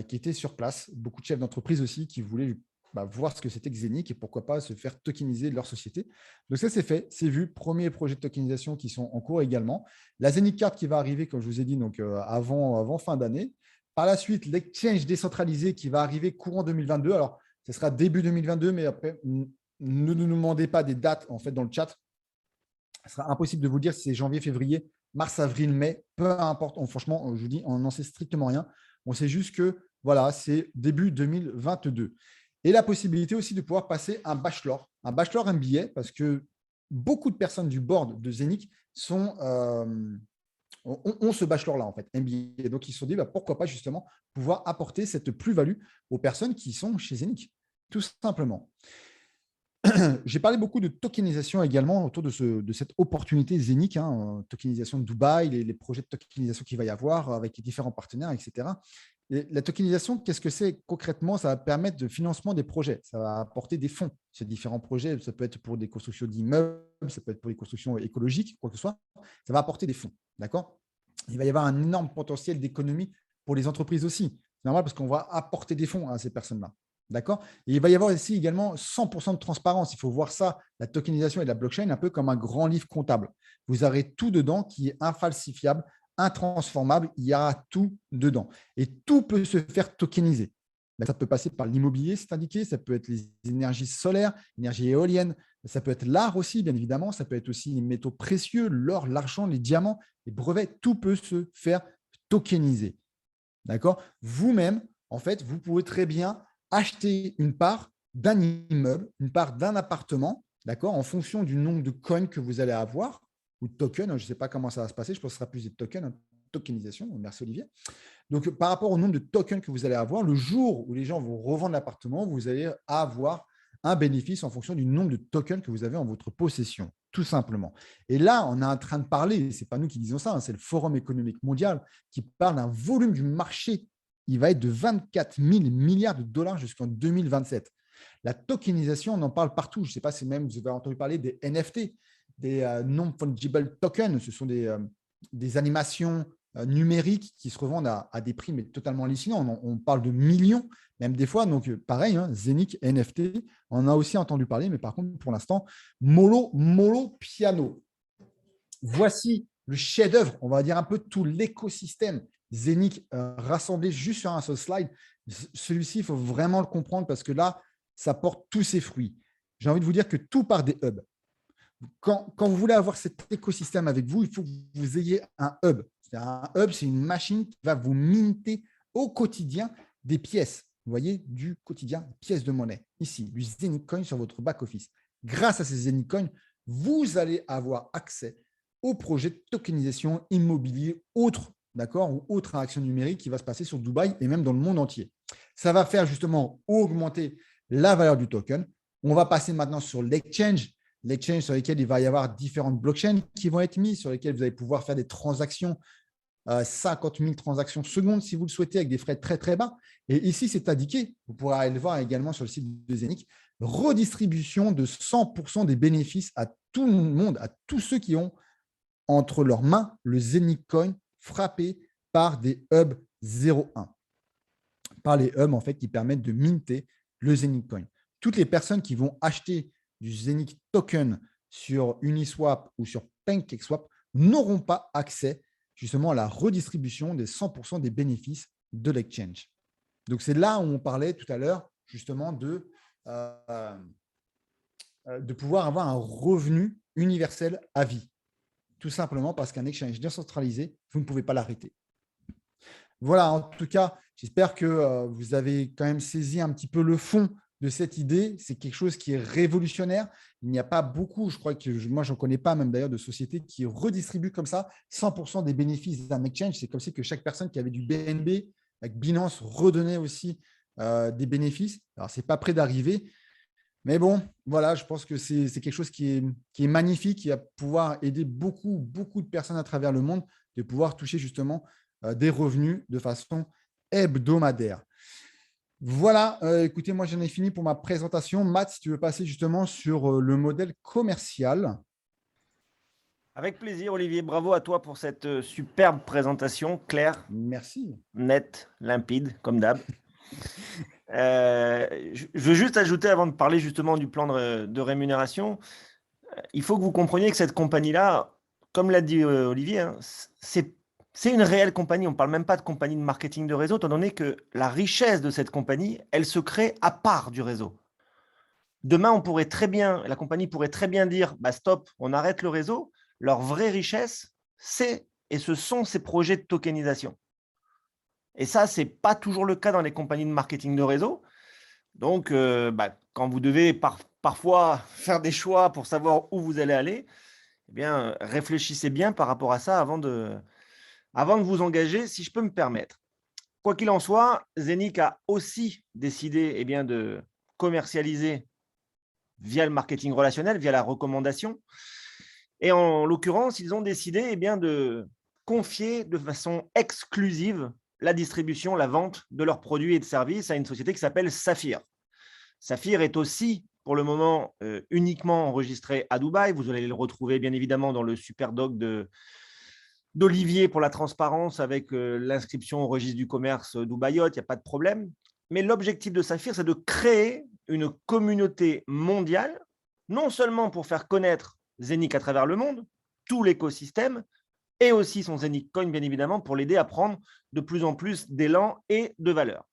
qui étaient sur place, beaucoup de chefs d'entreprise aussi qui voulaient voir ce que c'était que Zenic et pourquoi pas se faire tokeniser leur société. Donc ça, c'est fait, c'est vu. Premiers projets de tokenisation qui sont en cours également. La Zenic Card qui va arriver, comme je vous ai dit, donc, avant fin d'année. Par la suite, l'exchange décentralisé qui va arriver courant 2022. Alors, ce sera début 2022, mais après, ne nous demandez pas des dates en fait, dans le chat. Ce sera impossible de vous dire si c'est janvier, février, mars, avril, mai. Peu importe. Franchement, je vous dis, on n'en sait strictement rien. On sait juste que voilà, c'est début 2022. Et la possibilité aussi de pouvoir passer un bachelor MBA, parce que beaucoup de personnes du board de Zenic ont ce bachelor-là, en fait, MBA. Donc, ils se sont dit, pourquoi pas justement pouvoir apporter cette plus-value aux personnes qui sont chez Zenic, tout simplement. J'ai parlé beaucoup de tokenisation également autour de cette opportunité Zenic, tokenisation de Dubaï, les projets de tokenisation qu'il va y avoir avec les différents partenaires, etc. Et la tokenisation, qu'est-ce que c'est concrètement? Ça va permettre de financement des projets. Ça va apporter des fonds. Ces différents projets, ça peut être pour des constructions d'immeubles, ça peut être pour des constructions écologiques, quoi que ce soit. Ça va apporter des fonds. D'accord? Il va y avoir un énorme potentiel d'économie pour les entreprises aussi. C'est normal parce qu'on va apporter des fonds à ces personnes-là. D'accord? Et il va y avoir ici également 100% de transparence. Il faut voir ça, la tokenisation et la blockchain, un peu comme un grand livre comptable. Vous aurez tout dedans qui est infalsifiable, intransformable. Il y a tout dedans. Et tout peut se faire tokeniser. Ça peut passer par l'immobilier, c'est indiqué. Ça peut être les énergies solaires, l'énergie éolienne. Ça peut être l'art aussi, bien évidemment. Ça peut être aussi les métaux précieux, l'or, l'argent, les diamants, les brevets. Tout peut se faire tokeniser. D'accord? Vous-même, en fait, vous pouvez très bien acheter une part d'un immeuble, une part d'un appartement, d'accord, en fonction du nombre de coins que vous allez avoir, ou de tokens, je ne sais pas comment ça va se passer, je pense que ce sera plus des tokens, hein, tokenisation, merci Olivier. Donc, par rapport au nombre de tokens que vous allez avoir, le jour où les gens vont revendre l'appartement, vous allez avoir un bénéfice en fonction du nombre de tokens que vous avez en votre possession, tout simplement. Et là, on est en train de parler, ce n'est pas nous qui disons ça, hein, c'est le Forum économique mondial qui parle d'un volume du marché. Il va être de 24 000 milliards de dollars jusqu'en 2027. La tokenisation, on en parle partout. Je ne sais pas si même vous avez entendu parler des NFT, des non-fungible tokens. Ce sont des animations numériques qui se revendent à des prix mais totalement hallucinants. On parle de millions, même des fois. Donc, pareil, hein, Zenic, NFT, on en a aussi entendu parler, mais par contre, pour l'instant, Molo Piano. Voici le chef-d'œuvre, on va dire un peu tout l'écosystème Zenic rassemblé juste sur un seul slide. Celui-ci, il faut vraiment le comprendre parce que là, ça porte tous ses fruits. J'ai envie de vous dire que tout part des hubs. Quand vous voulez avoir cet écosystème avec vous, il faut que vous ayez un hub. Un hub, c'est une machine qui va vous minter au quotidien des pièces. Vous voyez, du quotidien, pièces de monnaie. Ici, du Zenic Coin sur votre back-office. Grâce à ces Zenic Coins, vous allez avoir accès au projet de tokenisation immobilier autre, d'accord, ou autre action numérique qui va se passer sur Dubaï et même dans le monde entier. Ça va faire justement augmenter la valeur du token. On va passer maintenant sur l'exchange sur lesquels il va y avoir différentes blockchains qui vont être mises, sur lesquelles vous allez pouvoir faire des transactions, 50 000 transactions secondes si vous le souhaitez, avec des frais très, très bas. Et ici, c'est indiqué, vous pourrez aller le voir également sur le site de Zenic, redistribution de 100% des bénéfices à tout le monde, à tous ceux qui ont entre leurs mains le Zenic Coin frappé par des hubs 0.1, par les hubs en fait qui permettent de minter le Zenic Coin. Toutes les personnes qui vont acheter du Zenic Token sur Uniswap ou sur PancakeSwap n'auront pas accès justement à la redistribution des 100% des bénéfices de l'exchange. Donc, c'est là où on parlait tout à l'heure justement de pouvoir avoir un revenu universel à vie. Tout simplement parce qu'un exchange décentralisé, vous ne pouvez pas l'arrêter. Voilà, en tout cas, j'espère que vous avez quand même saisi un petit peu le fond de cette idée. C'est quelque chose qui est révolutionnaire. Il n'y a pas beaucoup, je crois que moi, je n'en connais pas même d'ailleurs de sociétés qui redistribuent comme ça 100% des bénéfices d'un exchange. C'est comme si que chaque personne qui avait du BNB avec Binance redonnait aussi des bénéfices. Alors, ce n'est pas près d'arriver. Mais bon, voilà, je pense que c'est quelque chose qui est magnifique, qui va pouvoir aider beaucoup de personnes à travers le monde de pouvoir toucher justement des revenus de façon hebdomadaire. Voilà, écoutez, moi, j'en ai fini pour ma présentation. Matt, si tu veux passer justement sur le modèle commercial. Avec plaisir, Olivier. Bravo à toi pour cette superbe présentation, claire. Merci. Nette, limpide, comme d'hab. Je veux juste ajouter, avant de parler justement du plan de rémunération, il faut que vous compreniez que cette compagnie-là, comme l'a dit Olivier, hein, c'est une réelle compagnie. On ne parle même pas de compagnie de marketing de réseau, étant donné que la richesse de cette compagnie, elle se crée à part du réseau. Demain, la compagnie pourrait très bien dire bah, stop, on arrête le réseau. Leur vraie richesse, ce sont ces projets de tokenisation. Et ça, ce n'est pas toujours le cas dans les compagnies de marketing de réseau. Donc, quand vous devez parfois faire des choix pour savoir où vous allez aller, eh bien, réfléchissez bien par rapport à ça avant de vous engager, si je peux me permettre. Quoi qu'il en soit, Zenic a aussi décidé de commercialiser via le marketing relationnel, via la recommandation. Et en l'occurrence, ils ont décidé de confier de façon exclusive la distribution, la vente de leurs produits et de services à une société qui s'appelle Saphir. Saphir est aussi, pour le moment, uniquement enregistré à Dubaï. Vous allez le retrouver bien évidemment dans le super doc d'Olivier pour la transparence avec l'inscription au registre du commerce Dubaïot, il n'y a pas de problème. Mais l'objectif de Saphir, c'est de créer une communauté mondiale, non seulement pour faire connaître Zenic à travers le monde, tout l'écosystème, et aussi son Zenic Coin, bien évidemment, pour l'aider à prendre de plus en plus d'élan et de valeur.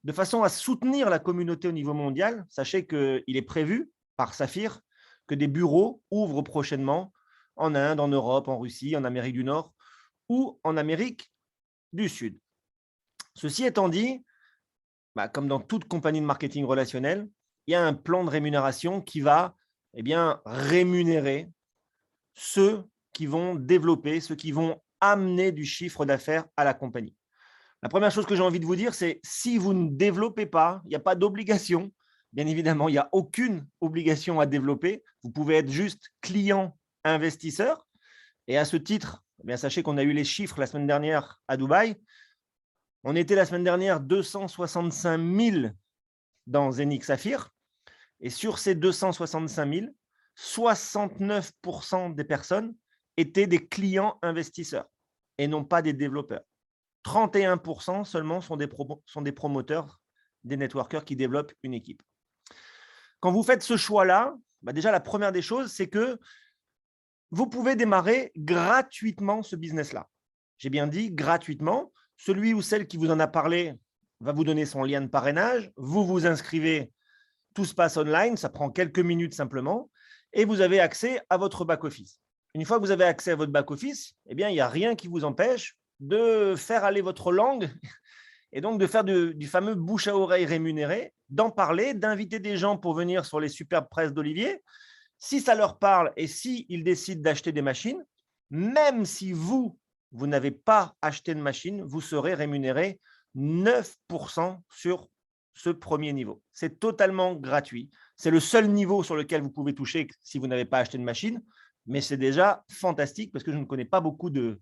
De façon à soutenir la communauté au niveau mondial, sachez qu'il est prévu par Saphir que des bureaux ouvrent prochainement en Inde, en Europe, en Russie, en Amérique du Nord ou en Amérique du Sud. Ceci étant dit, comme dans toute compagnie de marketing relationnel, il y a un plan de rémunération qui va rémunérer ceux qui vont développer, ceux qui vont amener du chiffre d'affaires à la compagnie. La première chose que j'ai envie de vous dire, c'est si vous ne développez pas, il n'y a pas d'obligation. Bien évidemment, il n'y a aucune obligation à développer. Vous pouvez être juste client investisseur. Et à ce titre, sachez qu'on a eu les chiffres la semaine dernière à Dubaï. On était la semaine dernière 265 000 dans Zenic Saphir. Et sur ces 265 000, 69% des personnes étaient des clients investisseurs et non pas des développeurs. 31% seulement sont des promoteurs, des networkers qui développent une équipe. Quand vous faites ce choix-là, déjà la première des choses, c'est que vous pouvez démarrer gratuitement ce business-là. J'ai bien dit gratuitement. Celui ou celle qui vous en a parlé va vous donner son lien de parrainage. Vous vous inscrivez, tout se passe online, ça prend quelques minutes simplement, et vous avez accès à votre back-office. Une fois que vous avez accès à votre back-office, il n'y a rien qui vous empêche de faire aller votre langue et donc de faire du fameux bouche à oreille rémunéré, d'en parler, d'inviter des gens pour venir sur les superbes presses d'Olivier. Si ça leur parle et s'ils décident d'acheter des machines, même si vous n'avez pas acheté de machine, vous serez rémunéré 9% sur ce premier niveau. C'est totalement gratuit. C'est le seul niveau sur lequel vous pouvez toucher si vous n'avez pas acheté de machine, mais c'est déjà fantastique parce que je ne connais pas beaucoup de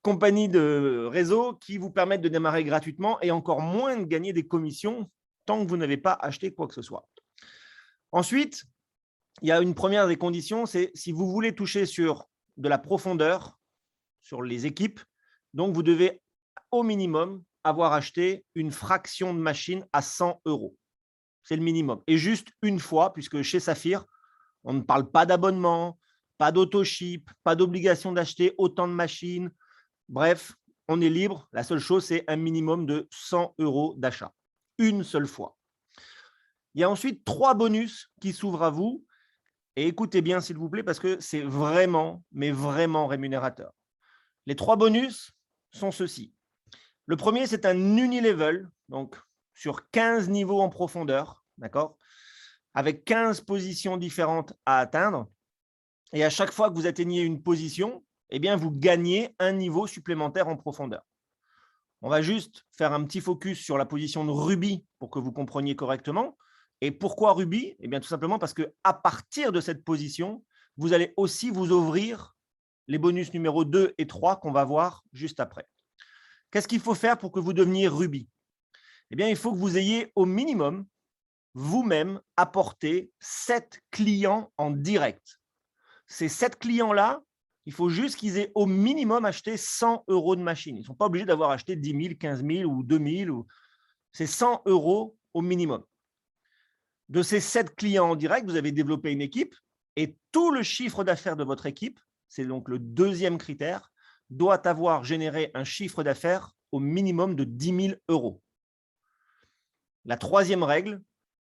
compagnies de réseau qui vous permettent de démarrer gratuitement et encore moins de gagner des commissions tant que vous n'avez pas acheté quoi que ce soit. Ensuite, il y a une première des conditions, c'est si vous voulez toucher sur de la profondeur, sur les équipes, donc vous devez au minimum avoir acheté une fraction de machine à 100 €. C'est le minimum. Et juste une fois, puisque chez Saphir, on ne parle pas d'abonnement, pas d'auto-ship, pas d'obligation d'acheter autant de machines. Bref, on est libre. La seule chose, c'est un minimum de 100 € d'achat. Une seule fois. Il y a ensuite 3 bonus qui s'ouvrent à vous. Et écoutez bien, s'il vous plaît, parce que c'est vraiment, mais vraiment rémunérateur. Les 3 bonus sont ceux-ci. Le premier, c'est un unilevel, donc sur 15 niveaux en profondeur, d'accord, avec 15 positions différentes à atteindre. Et à chaque fois que vous atteignez une position, vous gagnez un niveau supplémentaire en profondeur. On va juste faire un petit focus sur la position de Ruby pour que vous compreniez correctement. Et pourquoi Ruby? Tout simplement parce qu'à partir de cette position, vous allez aussi vous ouvrir les bonus numéro 2 et 3 qu'on va voir juste après. Qu'est-ce qu'il faut faire pour que vous deveniez Ruby? Il faut que vous ayez au minimum vous-même apporté 7 clients en direct. Ces 7 clients-là, il faut juste qu'ils aient au minimum acheté 100 € de machine. Ils ne sont pas obligés d'avoir acheté 10 000, 15 000 ou 2 000. C'est 100 € au minimum. De ces 7 clients en direct, vous avez développé une équipe et tout le chiffre d'affaires de votre équipe, c'est donc le deuxième critère, doit avoir généré un chiffre d'affaires au minimum de 10 000 €. La troisième règle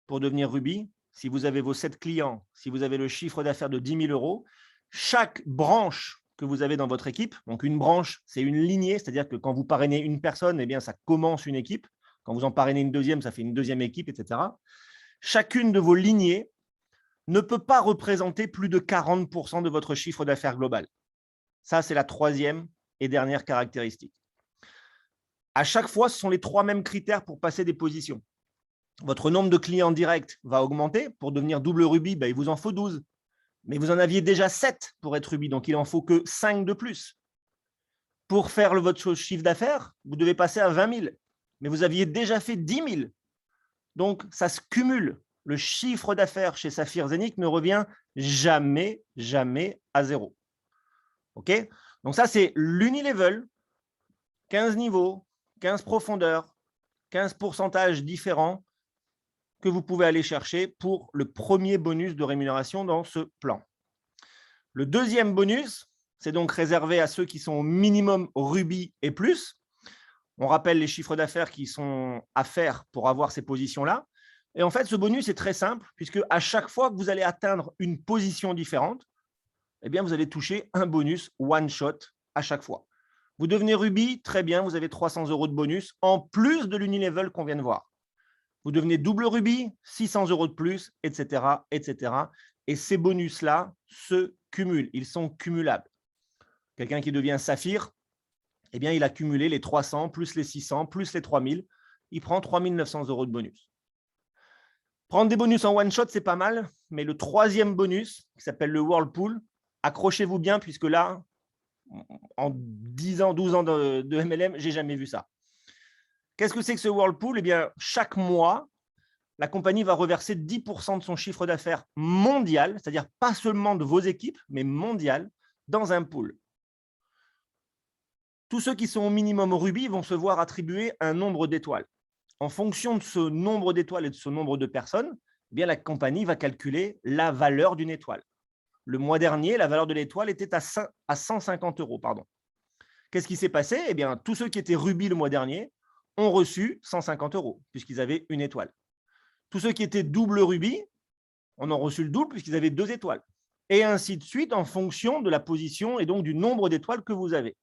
pour devenir Ruby, si vous avez vos 7 clients, si vous avez le chiffre d'affaires de 10 000 €, chaque branche que vous avez dans votre équipe, donc une branche, c'est une lignée, c'est-à-dire que quand vous parrainez une personne, ça commence une équipe. Quand vous en parrainez une deuxième, ça fait une deuxième équipe, etc. Chacune de vos lignées ne peut pas représenter plus de 40% de votre chiffre d'affaires global. Ça, c'est la troisième et dernière caractéristique. À chaque fois, ce sont les 3 mêmes critères pour passer des positions. Votre nombre de clients directs va augmenter. Pour devenir double Ruby, il vous en faut 12. Mais vous en aviez déjà 7 pour être Ruby, donc il n'en faut que 5 de plus. Pour faire votre chiffre d'affaires, vous devez passer à 20 000. Mais vous aviez déjà fait 10 000. Donc, ça se cumule. Le chiffre d'affaires chez Saphir Zénith ne revient jamais, jamais à zéro. OK? Donc, ça, c'est l'unilevel. 15 niveaux, 15 profondeurs, 15 pourcentages différents que vous pouvez aller chercher pour le premier bonus de rémunération dans ce plan. Le deuxième bonus, c'est donc réservé à ceux qui sont au minimum rubis et plus. On rappelle les chiffres d'affaires qui sont à faire pour avoir ces positions-là. Et en fait, ce bonus est très simple, puisque à chaque fois que vous allez atteindre une position différente, eh bien, vous allez toucher un bonus one shot à chaque fois. Vous devenez rubis, très bien, vous avez 300 € de bonus, en plus de l'unilevel qu'on vient de voir. Vous devenez double rubis, 600 € de plus, etc., etc. Et ces bonus-là se cumulent, ils sont cumulables. Quelqu'un qui devient saphir, eh bien, il a cumulé les 300, plus les 600, plus les 3000. Il prend 3 900 € de bonus. Prendre des bonus en one shot, c'est pas mal, mais le troisième bonus, qui s'appelle le Whirlpool, accrochez-vous bien, puisque là, en 10 ans, 12 ans de MLM, je n'ai jamais vu ça. Qu'est-ce que c'est que ce Whirlpool? Eh bien, chaque mois, la compagnie va reverser 10% de son chiffre d'affaires mondial, c'est-à-dire pas seulement de vos équipes, mais mondial, dans un pool. Tous ceux qui sont au minimum rubis vont se voir attribuer un nombre d'étoiles. En fonction de ce nombre d'étoiles et de ce nombre de personnes, eh bien, la compagnie va calculer la valeur d'une étoile. Le mois dernier, la valeur de l'étoile était à 150 €. Pardon. Qu'est-ce qui s'est passé? Eh bien, tous ceux qui étaient rubis le mois dernier ont reçu 150 €, puisqu'ils avaient une étoile. Tous ceux qui étaient double rubis en ont reçu le double, puisqu'ils avaient 2 étoiles. Et ainsi de suite, en fonction de la position et donc du nombre d'étoiles que vous avez.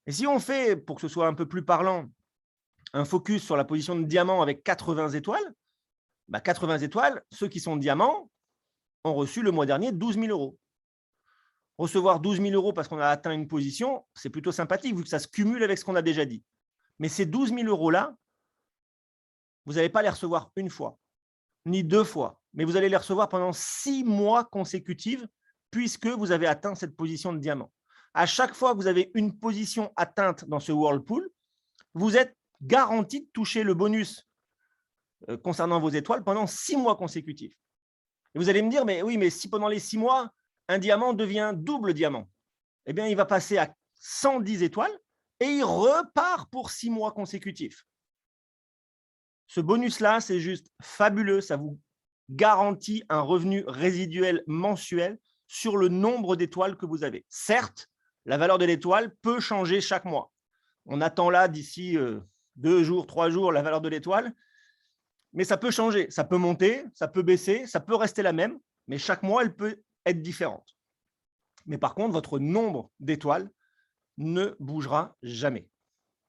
Et si on fait, pour que ce soit un peu plus parlant, un focus sur la position de diamant avec 80 étoiles, 80 étoiles, ceux qui sont diamants ont reçu le mois dernier 12 000 €. Recevoir 12 000 € parce qu'on a atteint une position, c'est plutôt sympathique vu que ça se cumule avec ce qu'on a déjà dit. Mais ces 12 000 € vous n'allez pas les recevoir une fois, ni 2 fois, mais vous allez les recevoir pendant 6 mois consécutifs puisque vous avez atteint cette position de diamant. À chaque fois que vous avez une position atteinte dans ce Whirlpool, vous êtes garanti de toucher le bonus concernant vos étoiles pendant 6 mois consécutifs. Et vous allez me dire, mais oui, mais si pendant les 6 mois, un diamant devient double diamant, eh bien, il va passer à 110 étoiles et il repart pour 6 mois consécutifs. Ce bonus-là, c'est juste fabuleux. Ça vous garantit un revenu résiduel mensuel sur le nombre d'étoiles que vous avez. Certes, la valeur de l'étoile peut changer chaque mois. On attend là, d'ici 2 jours, 3 jours, la valeur de l'étoile. Mais ça peut changer. Ça peut monter, ça peut baisser, ça peut rester la même. Mais chaque mois, elle peut être différente. Mais par contre, votre nombre d'étoiles ne bougera jamais.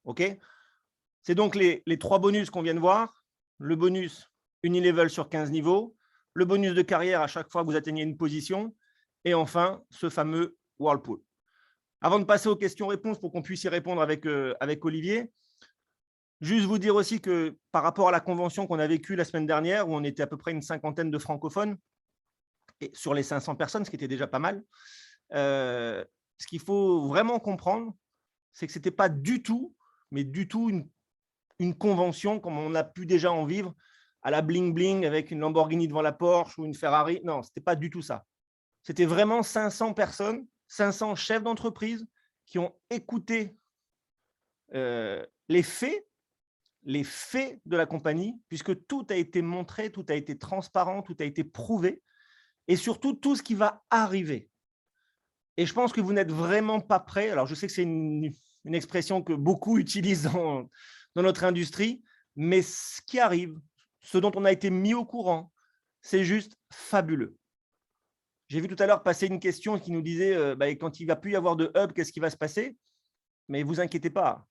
OK? C'est donc les 3 bonus qu'on vient de voir. Le bonus unilevel sur 15 niveaux, le bonus de carrière à chaque fois que vous atteignez une position, et enfin, ce fameux Whirlpool. Avant de passer aux questions-réponses pour qu'on puisse y répondre avec Olivier, juste vous dire aussi que par rapport à la convention qu'on a vécue la semaine dernière, où on était à peu près une cinquantaine de francophones, et sur les 500 personnes, ce qui était déjà pas mal, ce qu'il faut vraiment comprendre, c'est que ce n'était pas du tout, mais du tout une convention comme on a pu déjà en vivre à la bling-bling avec une Lamborghini devant la Porsche ou une Ferrari. Non, ce n'était pas du tout ça. C'était vraiment 500 personnes, 500 chefs d'entreprise qui ont écouté les faits de la compagnie, puisque tout a été montré, tout a été transparent, tout a été prouvé, et surtout tout ce qui va arriver. Et je pense que vous n'êtes vraiment pas prêts. Alors, je sais que c'est une expression que beaucoup utilisent dans notre industrie, mais ce qui arrive, ce dont on a été mis au courant, c'est juste fabuleux. J'ai vu tout à l'heure passer une question qui nous disait quand il ne va plus y avoir de hub, qu'est-ce qui va se passer? Mais ne vous inquiétez pas,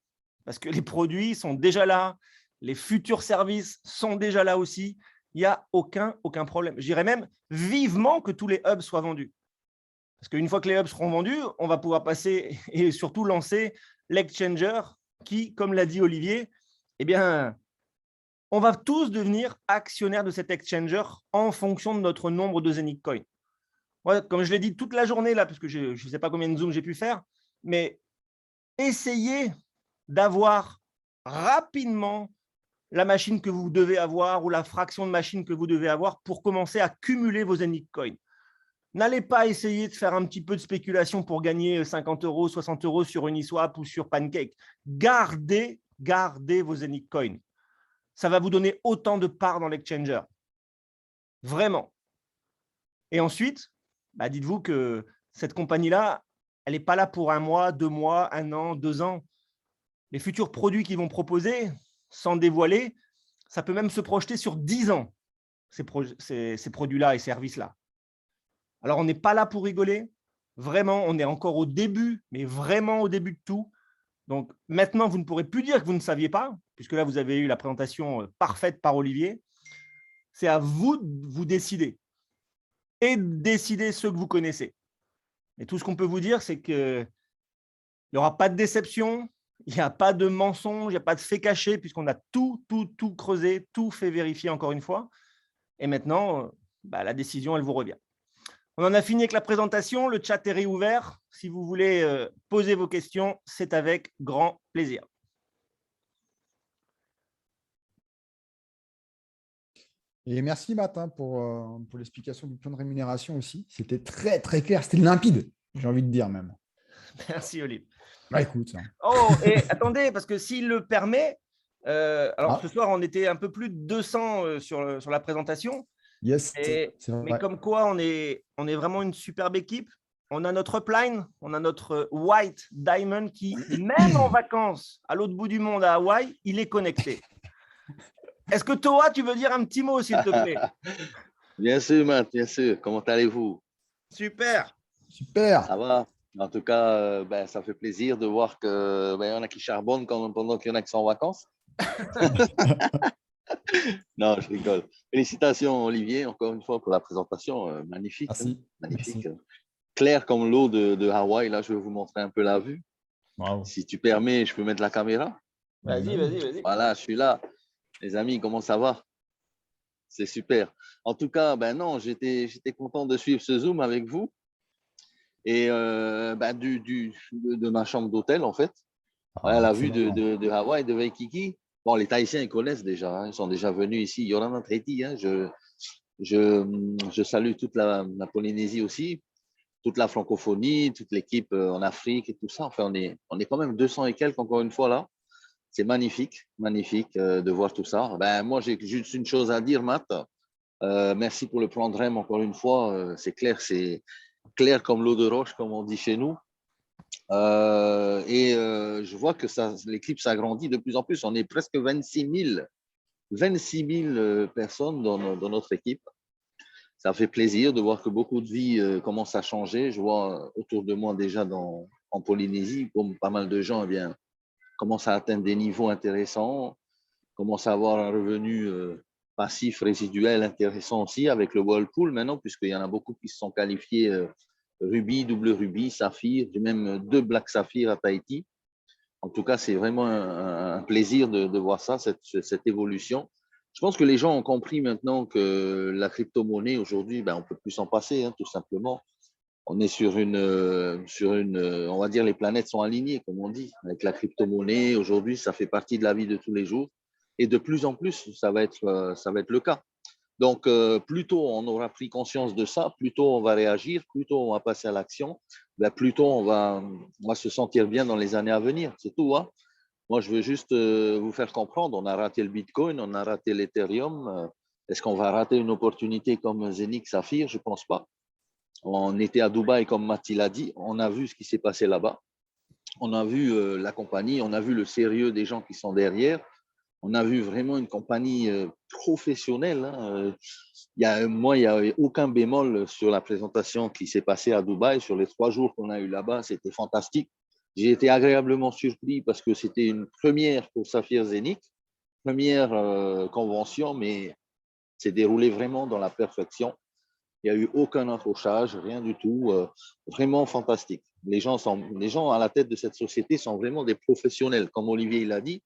parce que les produits sont déjà là, les futurs services sont déjà là aussi. Il n'y a aucun problème. Je dirais même vivement que tous les hubs soient vendus. Parce qu'une fois que les hubs seront vendus, on va pouvoir passer et surtout lancer l'exchanger qui, comme l'a dit Olivier, eh bien, on va tous devenir actionnaires de cet exchanger en fonction de notre nombre de Zénith Coin. Ouais, comme je l'ai dit toute la journée, là, parce que je ne sais pas combien de Zoom j'ai pu faire, mais essayez d'avoir rapidement la machine que vous devez avoir ou la fraction de machine que vous devez avoir pour commencer à cumuler vos Zenic Coins. N'allez pas essayer de faire un petit peu de spéculation pour gagner 50 euros, 60 euros sur Uniswap ou sur Pancake. Gardez vos Zenic Coins. Ça va vous donner autant de parts dans l'exchanger. Vraiment. Et ensuite, dites-vous que cette compagnie-là, elle n'est pas là pour 1 mois, 2 mois, 1 an, 2 ans. Les futurs produits qu'ils vont proposer, sans dévoiler, ça peut même se projeter sur 10 ans, ces produits-là et services-là. Alors, on n'est pas là pour rigoler. Vraiment, on est encore au début, mais vraiment au début de tout. Donc, maintenant, vous ne pourrez plus dire que vous ne saviez pas, puisque là, vous avez eu la présentation parfaite par Olivier. C'est à vous de vous décider et de décider ceux que vous connaissez. Et tout ce qu'on peut vous dire, c'est qu'il n'y aura pas de déception, il n'y a pas de mensonge, il n'y a pas de fait caché, puisqu'on a tout creusé, tout fait vérifier encore une fois. Et maintenant, la décision, elle vous revient. On en a fini avec la présentation, le chat est réouvert. Si vous voulez poser vos questions, c'est avec grand plaisir. Et merci Matt pour l'explication du plan de rémunération aussi. C'était très très clair, c'était limpide, j'ai envie de dire même. Merci Olivier. Écoute. Oh, et attendez, parce que s'il le permet, ce soir, on était un peu plus de 200 sur la présentation. Yes, mais comme quoi, on est vraiment une superbe équipe. On a notre upline, on a notre White Diamond qui, même en vacances à l'autre bout du monde, à Hawaï, il est connecté. Est-ce que Toa, tu veux dire un petit mot, s'il te plaît? Bien sûr, Matt, bien sûr. Comment allez-vous? Super. Super. Ça va. En tout cas, ça fait plaisir de voir qu'il y en a qui charbonnent pendant qu'il y en a qui sont en vacances. Non, je rigole. Félicitations, Olivier, encore une fois, pour la présentation. Magnifique. Merci. Magnifique. Merci. Clair comme l'eau de Hawaï. Là, je vais vous montrer un peu la vue. Wow. Si tu permets, je peux mettre la caméra. Vas-y. Voilà, je suis là. Les amis, comment ça va? C'est super. En tout cas, non, j'étais content de suivre ce Zoom avec vous. Et de ma chambre d'hôtel, en fait. La vue de Hawaï, de Waikiki. Bon, les Tahitiens, ils connaissent déjà. Ils sont déjà venus ici. Yorana Treti. Je salue toute la Polynésie aussi, toute la francophonie, toute l'équipe en Afrique et tout ça. Enfin, on est quand même 200 et quelques, encore une fois, là. C'est magnifique de voir tout ça. Moi, j'ai juste une chose à dire, Matt. Merci pour le plan de REM, encore une fois. C'est clair comme l'eau de roche, comme on dit chez nous. Je vois que l'équipe s'agrandit de plus en plus. On est presque 26 000 personnes dans notre équipe. Ça fait plaisir de voir que beaucoup de vies commencent à changer. Je vois autour de moi déjà en Polynésie, comme pas mal de gens, commencent à atteindre des niveaux intéressants, commencent à avoir un revenu passif résiduel intéressant aussi avec le Whirlpool maintenant, puisqu'il y en a beaucoup qui se sont qualifiés Ruby, double Ruby, Saphir, j'ai même 2 Black Saphir à Tahiti. En tout cas, c'est vraiment un plaisir de voir ça, cette évolution. Je pense que les gens ont compris maintenant que la crypto-monnaie, aujourd'hui, on ne peut plus s'en passer, tout simplement. On est sur une, on va dire, les planètes sont alignées, comme on dit, avec la crypto-monnaie. Aujourd'hui, ça fait partie de la vie de tous les jours. Et de plus en plus, ça va être le cas. Donc, plus tôt on aura pris conscience de ça, plus tôt on va réagir, plus tôt on va passer à l'action, plus tôt on va se sentir bien dans les années à venir. C'est tout. Moi, je veux juste vous faire comprendre, on a raté le Bitcoin, on a raté l'Ethereum. Est-ce qu'on va rater une opportunité comme Zenic Saphir? Je ne pense pas. On était à Dubaï, comme Mathilde l'a dit, on a vu ce qui s'est passé là-bas. On a vu la compagnie, on a vu le sérieux des gens qui sont derrière. On a vu vraiment une compagnie professionnelle. Il n'y a aucun bémol sur la présentation qui s'est passée à Dubaï. Sur les 3 jours qu'on a eu là-bas, c'était fantastique. J'ai été agréablement surpris parce que c'était une première pour Saphir Zenic, première convention, mais c'est déroulé vraiment dans la perfection. Il n'y a eu aucun accrochage, rien du tout. Vraiment fantastique. Les gens à la tête de cette société sont vraiment des professionnels. Comme Olivier l'a dit,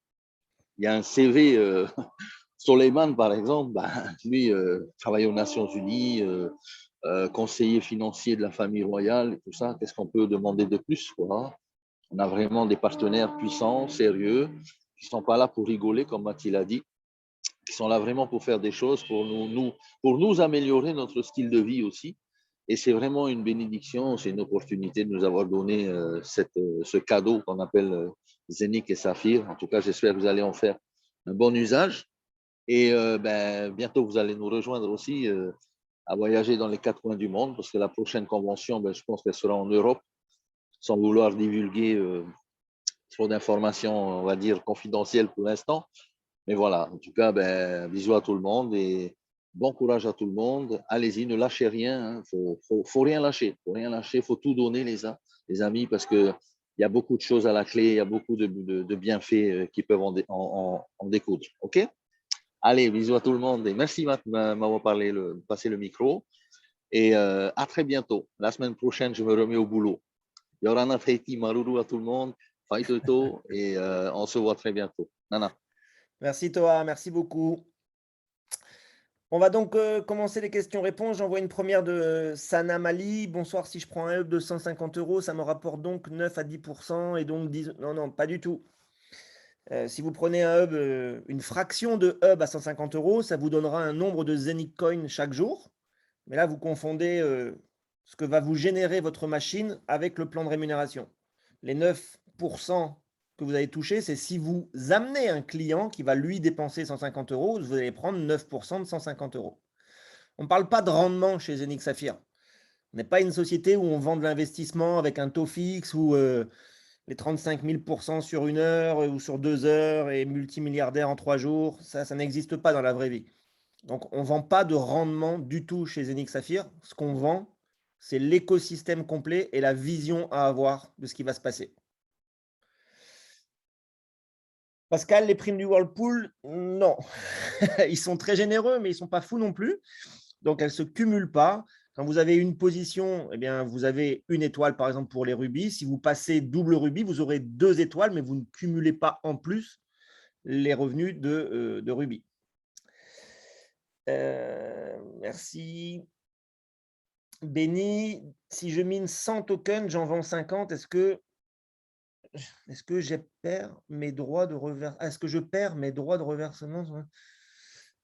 il y a un CV, Soleiman par exemple, lui travaille aux Nations Unies, conseiller financier de la famille royale et tout ça. Qu'est-ce qu'on peut demander de plus, quoi? On a vraiment des partenaires puissants, sérieux, qui ne sont pas là pour rigoler, comme Mathilde a dit, qui sont là vraiment pour faire des choses, pour nous améliorer notre style de vie aussi. Et c'est vraiment une bénédiction, c'est une opportunité de nous avoir donné ce cadeau qu'on appelle Zénith et Saphir. En tout cas, j'espère que vous allez en faire un bon usage. Et bientôt, vous allez nous rejoindre aussi à voyager dans les 4 coins du monde, parce que la prochaine convention, je pense qu'elle sera en Europe, sans vouloir divulguer trop d'informations, on va dire, confidentielles pour l'instant. Mais voilà, en tout cas, bisous à tout le monde et bon courage à tout le monde. Allez-y, ne lâchez rien. Faut rien lâcher. Faut rien lâcher. Faut tout donner, les amis, parce que il y a beaucoup de choses à la clé. Il y a beaucoup de bienfaits qui peuvent en découdre. OK? Allez, bisous à tout le monde et merci de m'avoir passé le micro. Et à très bientôt. La semaine prochaine, je me remets au boulot. Yorana Feiti, Maruru à tout le monde. Faitoto et on se voit très bientôt. Nana. Merci Toa, merci beaucoup. On va donc commencer les questions-réponses. J'envoie une première de Sana Mali. Bonsoir, si je prends un hub de 150 €, ça me rapporte donc 9 à 10% et donc 10... Non, non, pas du tout. Si vous prenez un hub, une fraction de hub à 150 €, ça vous donnera un nombre de Zenic Coin chaque jour. Mais là, vous confondez ce que va vous générer votre machine avec le plan de rémunération. Les 9% que vous allez toucher, c'est si vous amenez un client qui va lui dépenser 150 €, vous allez prendre 9% de 150 €. On ne parle pas de rendement chez Zenic Saphir. On n'est pas une société où on vend de l'investissement avec un taux fixe ou les 35 000% sur 1 heure ou sur 2 heures et multimilliardaire en 3 jours. Ça n'existe pas dans la vraie vie. Donc, on ne vend pas de rendement du tout chez Zenic Saphir. Ce qu'on vend, c'est l'écosystème complet et la vision à avoir de ce qui va se passer. Pascal, les primes du Whirlpool, non. Ils sont très généreux, mais ils ne sont pas fous non plus. Donc, elles ne se cumulent pas. Quand vous avez une position, eh bien, vous avez une étoile, par exemple, pour les rubis. Si vous passez double rubis, vous aurez 2 étoiles, mais vous ne cumulez pas en plus les revenus de rubis. Merci. Benny, si je mine 100 tokens, j'en vends 50. Est-ce que je perds mes droits de reversement? Est-ce que je perds mes droits de reversement?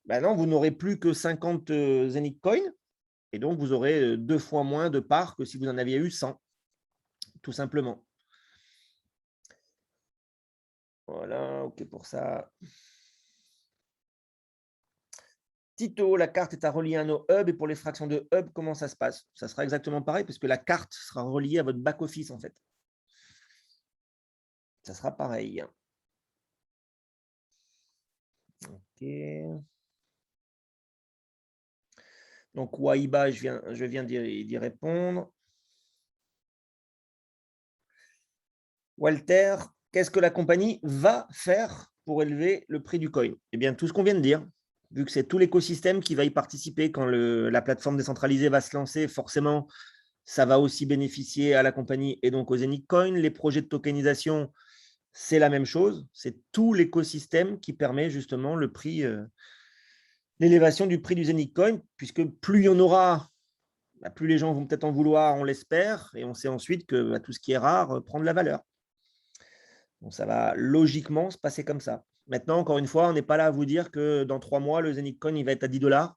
Non, vous n'aurez plus que 50 Zenic Coin. Et donc, vous aurez 2 fois moins de parts que si vous en aviez eu 100, tout simplement. Voilà, OK pour ça. Tito, la carte est à relier à nos hubs et pour les fractions de hub, comment ça se passe? Ça sera exactement pareil puisque la carte sera reliée à votre back-office en fait. Ça sera pareil. OK. Donc, Waiba, je viens d'y répondre. Walter, qu'est-ce que la compagnie va faire pour élever le prix du coin? Eh bien, tout ce qu'on vient de dire. Vu que c'est tout l'écosystème qui va y participer quand la plateforme décentralisée va se lancer, forcément, ça va aussi bénéficier à la compagnie et donc aux Zenic Coin. Les projets de tokenisation, c'est la même chose. C'est tout l'écosystème qui permet justement le prix, l'élévation du prix du Zenic Coin, puisque plus il y en aura, plus les gens vont peut-être en vouloir, on l'espère, et on sait ensuite que tout ce qui est rare prend de la valeur. Donc, ça va logiquement se passer comme ça. Maintenant, encore une fois, on n'est pas là à vous dire que dans 3 mois, le Zenic Coin il va être à 10 $.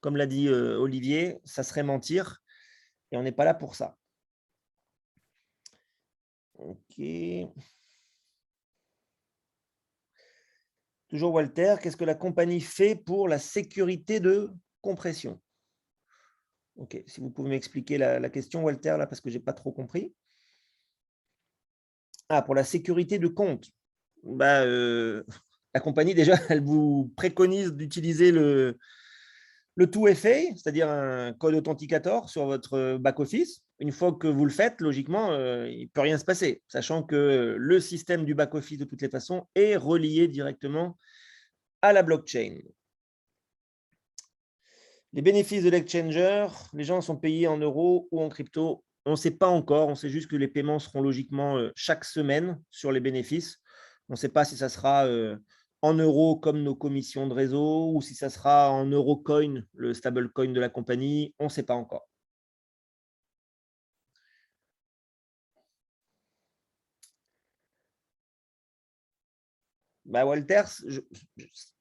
Comme l'a dit Olivier, ça serait mentir. Et on n'est pas là pour ça. OK. Toujours Walter, qu'est-ce que la compagnie fait pour la sécurité de compression? OK, si vous pouvez m'expliquer la question, Walter, là, parce que je n'ai pas trop compris. Ah, pour la sécurité de compte. La compagnie, déjà, elle vous préconise d'utiliser le 2FA, c'est-à-dire un code authenticator sur votre back-office. Une fois que vous le faites, logiquement, il ne peut rien se passer, sachant que le système du back-office, de toutes les façons, est relié directement à la blockchain. Les bénéfices de l'exchanger, les gens sont payés en euros ou en crypto. On ne sait pas encore, on sait juste que les paiements seront logiquement chaque semaine sur les bénéfices. On ne sait pas si ça sera en euros comme nos commissions de réseau ou si ça sera en Eurocoin, le stablecoin de la compagnie. On ne sait pas encore. Bah, Walter,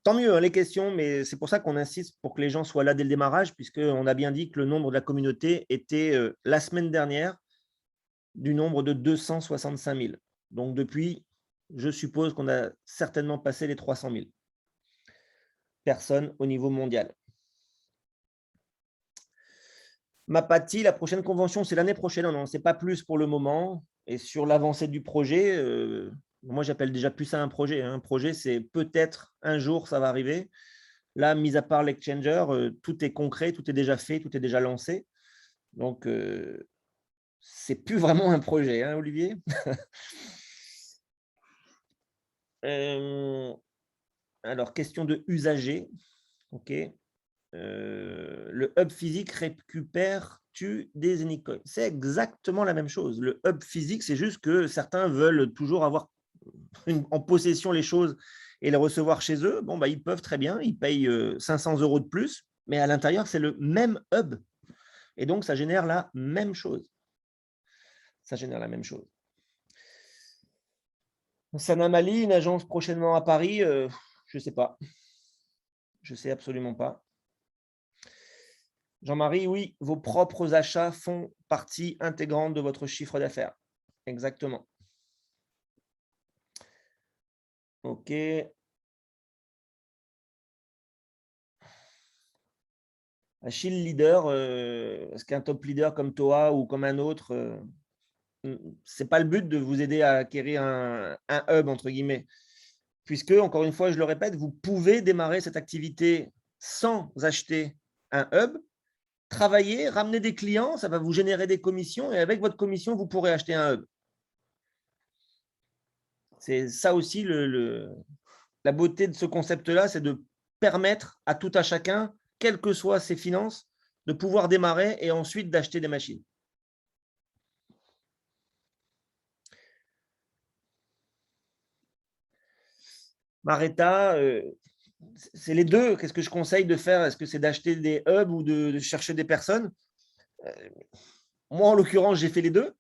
tant mieux hein, les questions, mais c'est pour ça qu'on insiste pour que les gens soient là dès le démarrage, puisqu'on a bien dit que le nombre de la communauté était la semaine dernière du nombre de 265 000. Donc depuis, je suppose qu'on a certainement passé les 300 000 personnes au niveau mondial. Mapati, la prochaine convention, c'est l'année prochaine. On n'en sait pas plus pour le moment. Et sur l'avancée du projet, moi, j'appelle déjà plus ça un projet. Un projet, c'est peut-être un jour, ça va arriver. Là, mis à part l'exchanger, tout est concret, tout est déjà fait, tout est déjà lancé. Donc, c'est plus vraiment un projet, hein, Olivier. Alors, question de usager. OK. Le hub physique récupère-tu des Anycoins? C'est exactement la même chose. Le hub physique, c'est juste que certains veulent toujours avoir en possession les choses et les recevoir chez eux. Bon, bah, ils peuvent très bien, ils payent 500 € de plus, mais à l'intérieur, c'est le même hub. Et donc, ça génère la même chose. Ça génère la même chose. Sanamali, une agence prochainement à Paris, je ne sais pas. Je ne sais absolument pas. Jean-Marie, oui, vos propres achats font partie intégrante de votre chiffre d'affaires. Exactement. OK. Achille, leader, est-ce qu'un top leader comme Toa ou comme un autre, ce n'est pas le but de vous aider à acquérir un hub, entre guillemets, puisque, encore une fois, je le répète, vous pouvez démarrer cette activité sans acheter un hub, travailler, ramener des clients, ça va vous générer des commissions, et avec votre commission, vous pourrez acheter un hub. C'est ça aussi la beauté de ce concept-là, c'est de permettre à tout à chacun, quelles que soient ses finances, de pouvoir démarrer et ensuite d'acheter des machines. Maretta, c'est les deux. Qu'est-ce que je conseille de faire? Est-ce que c'est d'acheter des hubs ou de chercher des personnes? Moi, en l'occurrence, j'ai fait les deux.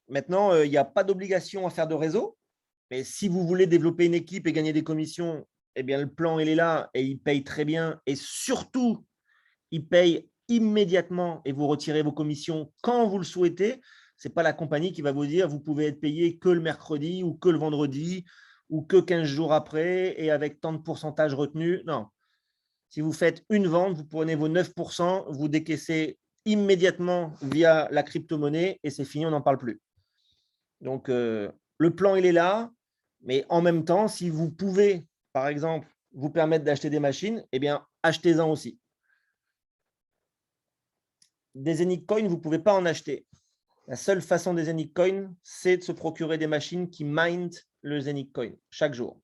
Maintenant, il n'y a pas d'obligation à faire de réseau. Mais si vous voulez développer une équipe et gagner des commissions, eh bien, le plan, il est là et il paye très bien. Et surtout, il paye immédiatement et vous retirez vos commissions quand vous le souhaitez. Ce n'est pas la compagnie qui va vous dire vous pouvez être payé que le mercredi ou que le vendredi ou que 15 jours après et avec tant de pourcentage retenu. Non. Si vous faites une vente, vous prenez vos 9%, vous décaissez immédiatement via la crypto-monnaie et c'est fini, on n'en parle plus. Donc, le plan, il est là, mais en même temps, si vous pouvez, par exemple, vous permettre d'acheter des machines, eh bien, achetez-en aussi. Des Zenic Coin, vous ne pouvez pas en acheter. La seule façon des Zenic Coin, c'est de se procurer des machines qui minent le Zenic Coin chaque jour.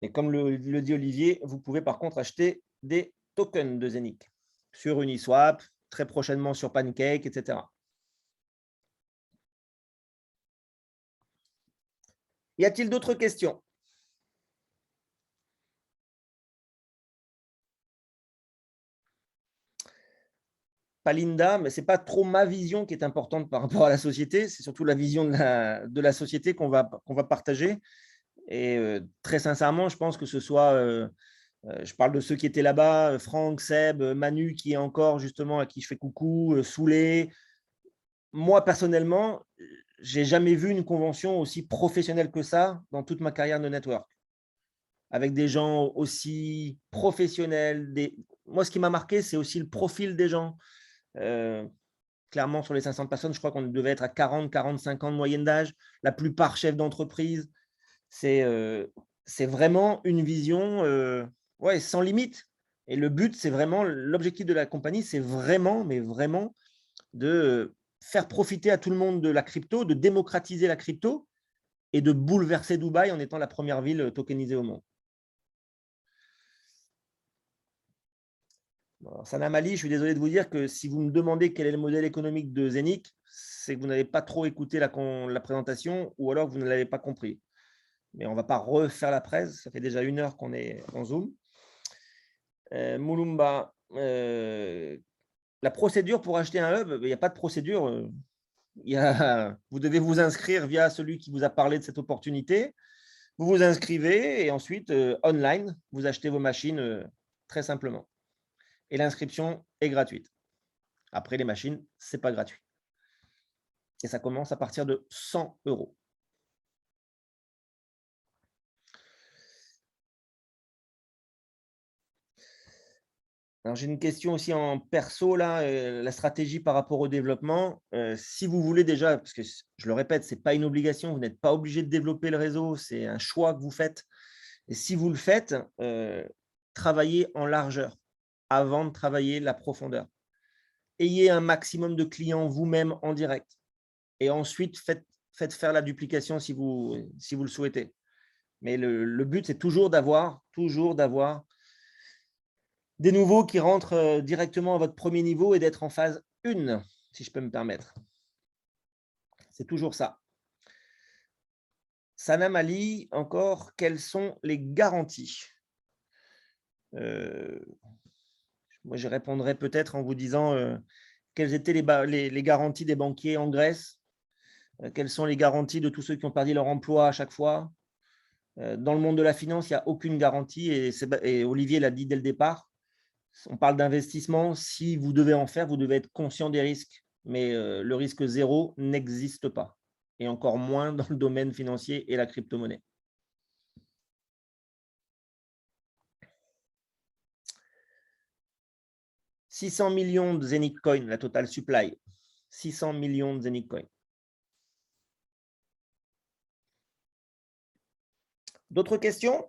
Et comme le dit Olivier, vous pouvez par contre acheter des tokens de Zenic sur Uniswap, très prochainement sur Pancake, etc. Y a-t-il d'autres questions? Pas Linda, mais ce n'est pas trop ma vision qui est importante par rapport à la société, c'est surtout la vision de la société qu'on va partager. Et très sincèrement, je pense que ce soit, je parle de ceux qui étaient là-bas, Franck, Seb, Manu, qui est encore justement à qui je fais coucou, Soulé. Moi, personnellement, je n'ai jamais vu une convention aussi professionnelle que ça dans toute ma carrière de network. Avec des gens aussi professionnels. Moi, ce qui m'a marqué, c'est aussi le profil des gens. Clairement, sur les 500 personnes, je crois qu'on devait être à 40-45 ans de moyenne d'âge, la plupart chefs d'entreprise. C'est vraiment une vision ouais, sans limite. Et le but, c'est vraiment, l'objectif de la compagnie, c'est vraiment, mais vraiment, de faire profiter à tout le monde de la crypto, de démocratiser la crypto et de bouleverser Dubaï en étant la première ville tokenisée au monde. Sanam Ali, je suis désolé de vous dire que si vous me demandez quel est le modèle économique de Zenic, c'est que vous n'avez pas trop écouté la présentation ou alors que vous ne l'avez pas compris. Mais on ne va pas refaire la presse, ça fait déjà 1 heure qu'on est en Zoom. Moulumba, la procédure pour acheter un hub, il n'y a pas de procédure. Vous devez vous inscrire via celui qui vous a parlé de cette opportunité. Vous vous inscrivez et ensuite, online, vous achetez vos machines très simplement. Et l'inscription est gratuite. Après, les machines, ce n'est pas gratuit. Et ça commence à partir de 100 €. Alors, j'ai une question aussi en perso, là, la stratégie par rapport au développement. Si vous voulez déjà, parce que je le répète, ce n'est pas une obligation, vous n'êtes pas obligé de développer le réseau, c'est un choix que vous faites. Et si vous le faites, travaillez en largeur avant de travailler la profondeur. Ayez un maximum de clients vous-même en direct. Et ensuite, faites faire la duplication si vous le souhaitez. Mais le but, c'est toujours d'avoir des nouveaux qui rentrent directement à votre premier niveau et d'être en phase 1, si je peux me permettre. C'est toujours ça. Sanam Ali, encore, quelles sont les garanties? Moi, je répondrai peut-être en vous disant quelles étaient les garanties des banquiers en Grèce, quelles sont les garanties de tous ceux qui ont perdu leur emploi à chaque fois. Dans le monde de la finance, il n'y a aucune garantie et Olivier l'a dit dès le départ. On parle d'investissement. Si vous devez en faire, vous devez être conscient des risques. Mais le risque zéro n'existe pas. Et encore moins dans le domaine financier et la crypto-monnaie. « 600 millions de Zenic Coin, la total supply. 600 millions de Zenic Coin. D'autres questions?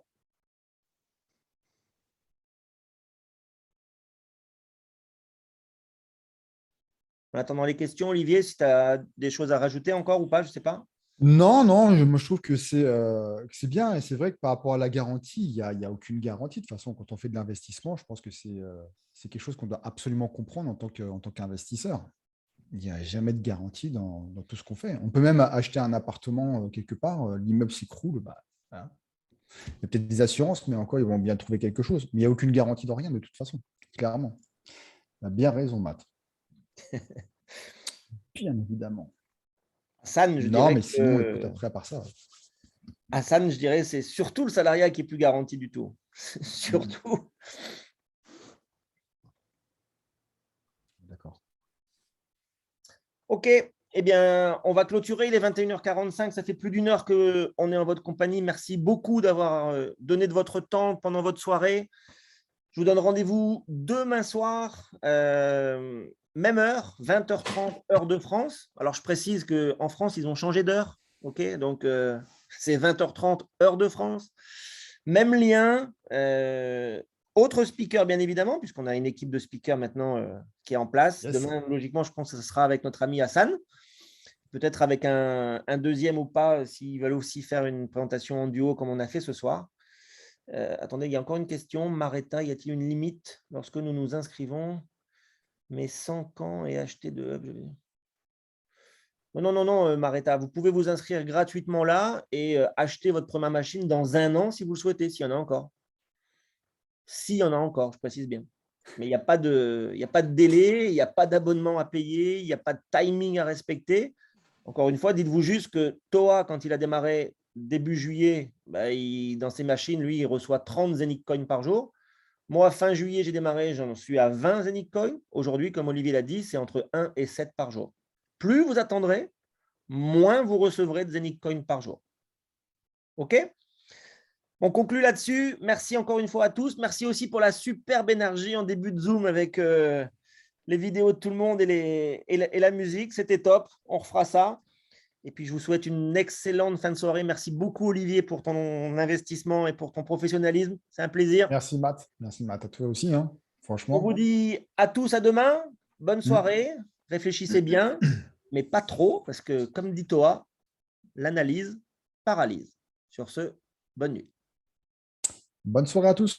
En attendant les questions, Olivier, si tu as des choses à rajouter encore ou pas, je ne sais pas. Non, moi je trouve que c'est bien. Et c'est vrai que par rapport à la garantie, il n'y a aucune garantie. De toute façon, quand on fait de l'investissement, je pense que c'est quelque chose qu'on doit absolument comprendre en tant qu'investisseur. Il n'y a jamais de garantie dans tout ce qu'on fait. On peut même acheter un appartement quelque part, l'immeuble s'écroule. Voilà. Il y a peut-être des assurances, mais encore, ils vont bien trouver quelque chose. Mais il n'y a aucune garantie de rien, de toute façon, clairement. Tu as bien raison, Matt. Bien évidemment. Hassan, je Non, dirais mais sinon, que... écoute, après, à part ça. Hassan, je dirais, c'est surtout le salariat qui est plus garanti du tout. Surtout. D'accord. OK. Eh bien, on va clôturer. Il est 21h45. Ça fait plus d'1 heure qu'on est en votre compagnie. Merci beaucoup d'avoir donné de votre temps pendant votre soirée. Je vous donne rendez-vous demain soir, même heure, 20h30, heure de France. Alors, je précise qu'en France, ils ont changé d'heure. OK, donc, c'est 20h30, heure de France. Même lien. Autre speaker, bien évidemment, puisqu'on a une équipe de speakers maintenant qui est en place. Yes. Demain, logiquement, je pense que ce sera avec notre ami Hassan. Peut-être avec un deuxième ou pas, s'ils veulent aussi faire une présentation en duo comme on a fait ce soir. Attendez, il y a encore une question. Maretta, y a-t-il une limite lorsque nous nous inscrivons, mais sans camp et acheter de hub? Non, Maretta, vous pouvez vous inscrire gratuitement là et acheter votre première machine dans 1 an si vous le souhaitez, s'il y en a encore. S'il y en a encore, je précise bien. Mais il n'y a pas de délai, il n'y a pas d'abonnement à payer, il n'y a pas de timing à respecter. Encore une fois, dites-vous juste que Toa, quand il a démarré début juillet, dans ses machines, lui, il reçoit 30 Zenic Coin par jour. Moi, fin juillet, j'ai démarré, j'en suis à 20 Zenic Coin. Aujourd'hui, comme Olivier l'a dit, c'est entre 1 et 7 par jour. Plus vous attendrez, moins vous recevrez de Zenic Coin par jour. OK? On conclut là-dessus. Merci encore une fois à tous. Merci aussi pour la superbe énergie en début de Zoom avec les vidéos de tout le monde et la musique. C'était top. On refera ça. Et puis, je vous souhaite une excellente fin de soirée. Merci beaucoup, Olivier, pour ton investissement et pour ton professionnalisme. C'est un plaisir. Merci, Matt. Merci, Matt. À toi aussi, hein, franchement. On vous dit à tous à demain. Bonne soirée. Réfléchissez bien, mais pas trop, parce que, comme dit Toa, l'analyse paralyse. Sur ce, bonne nuit. Bonne soirée à tous.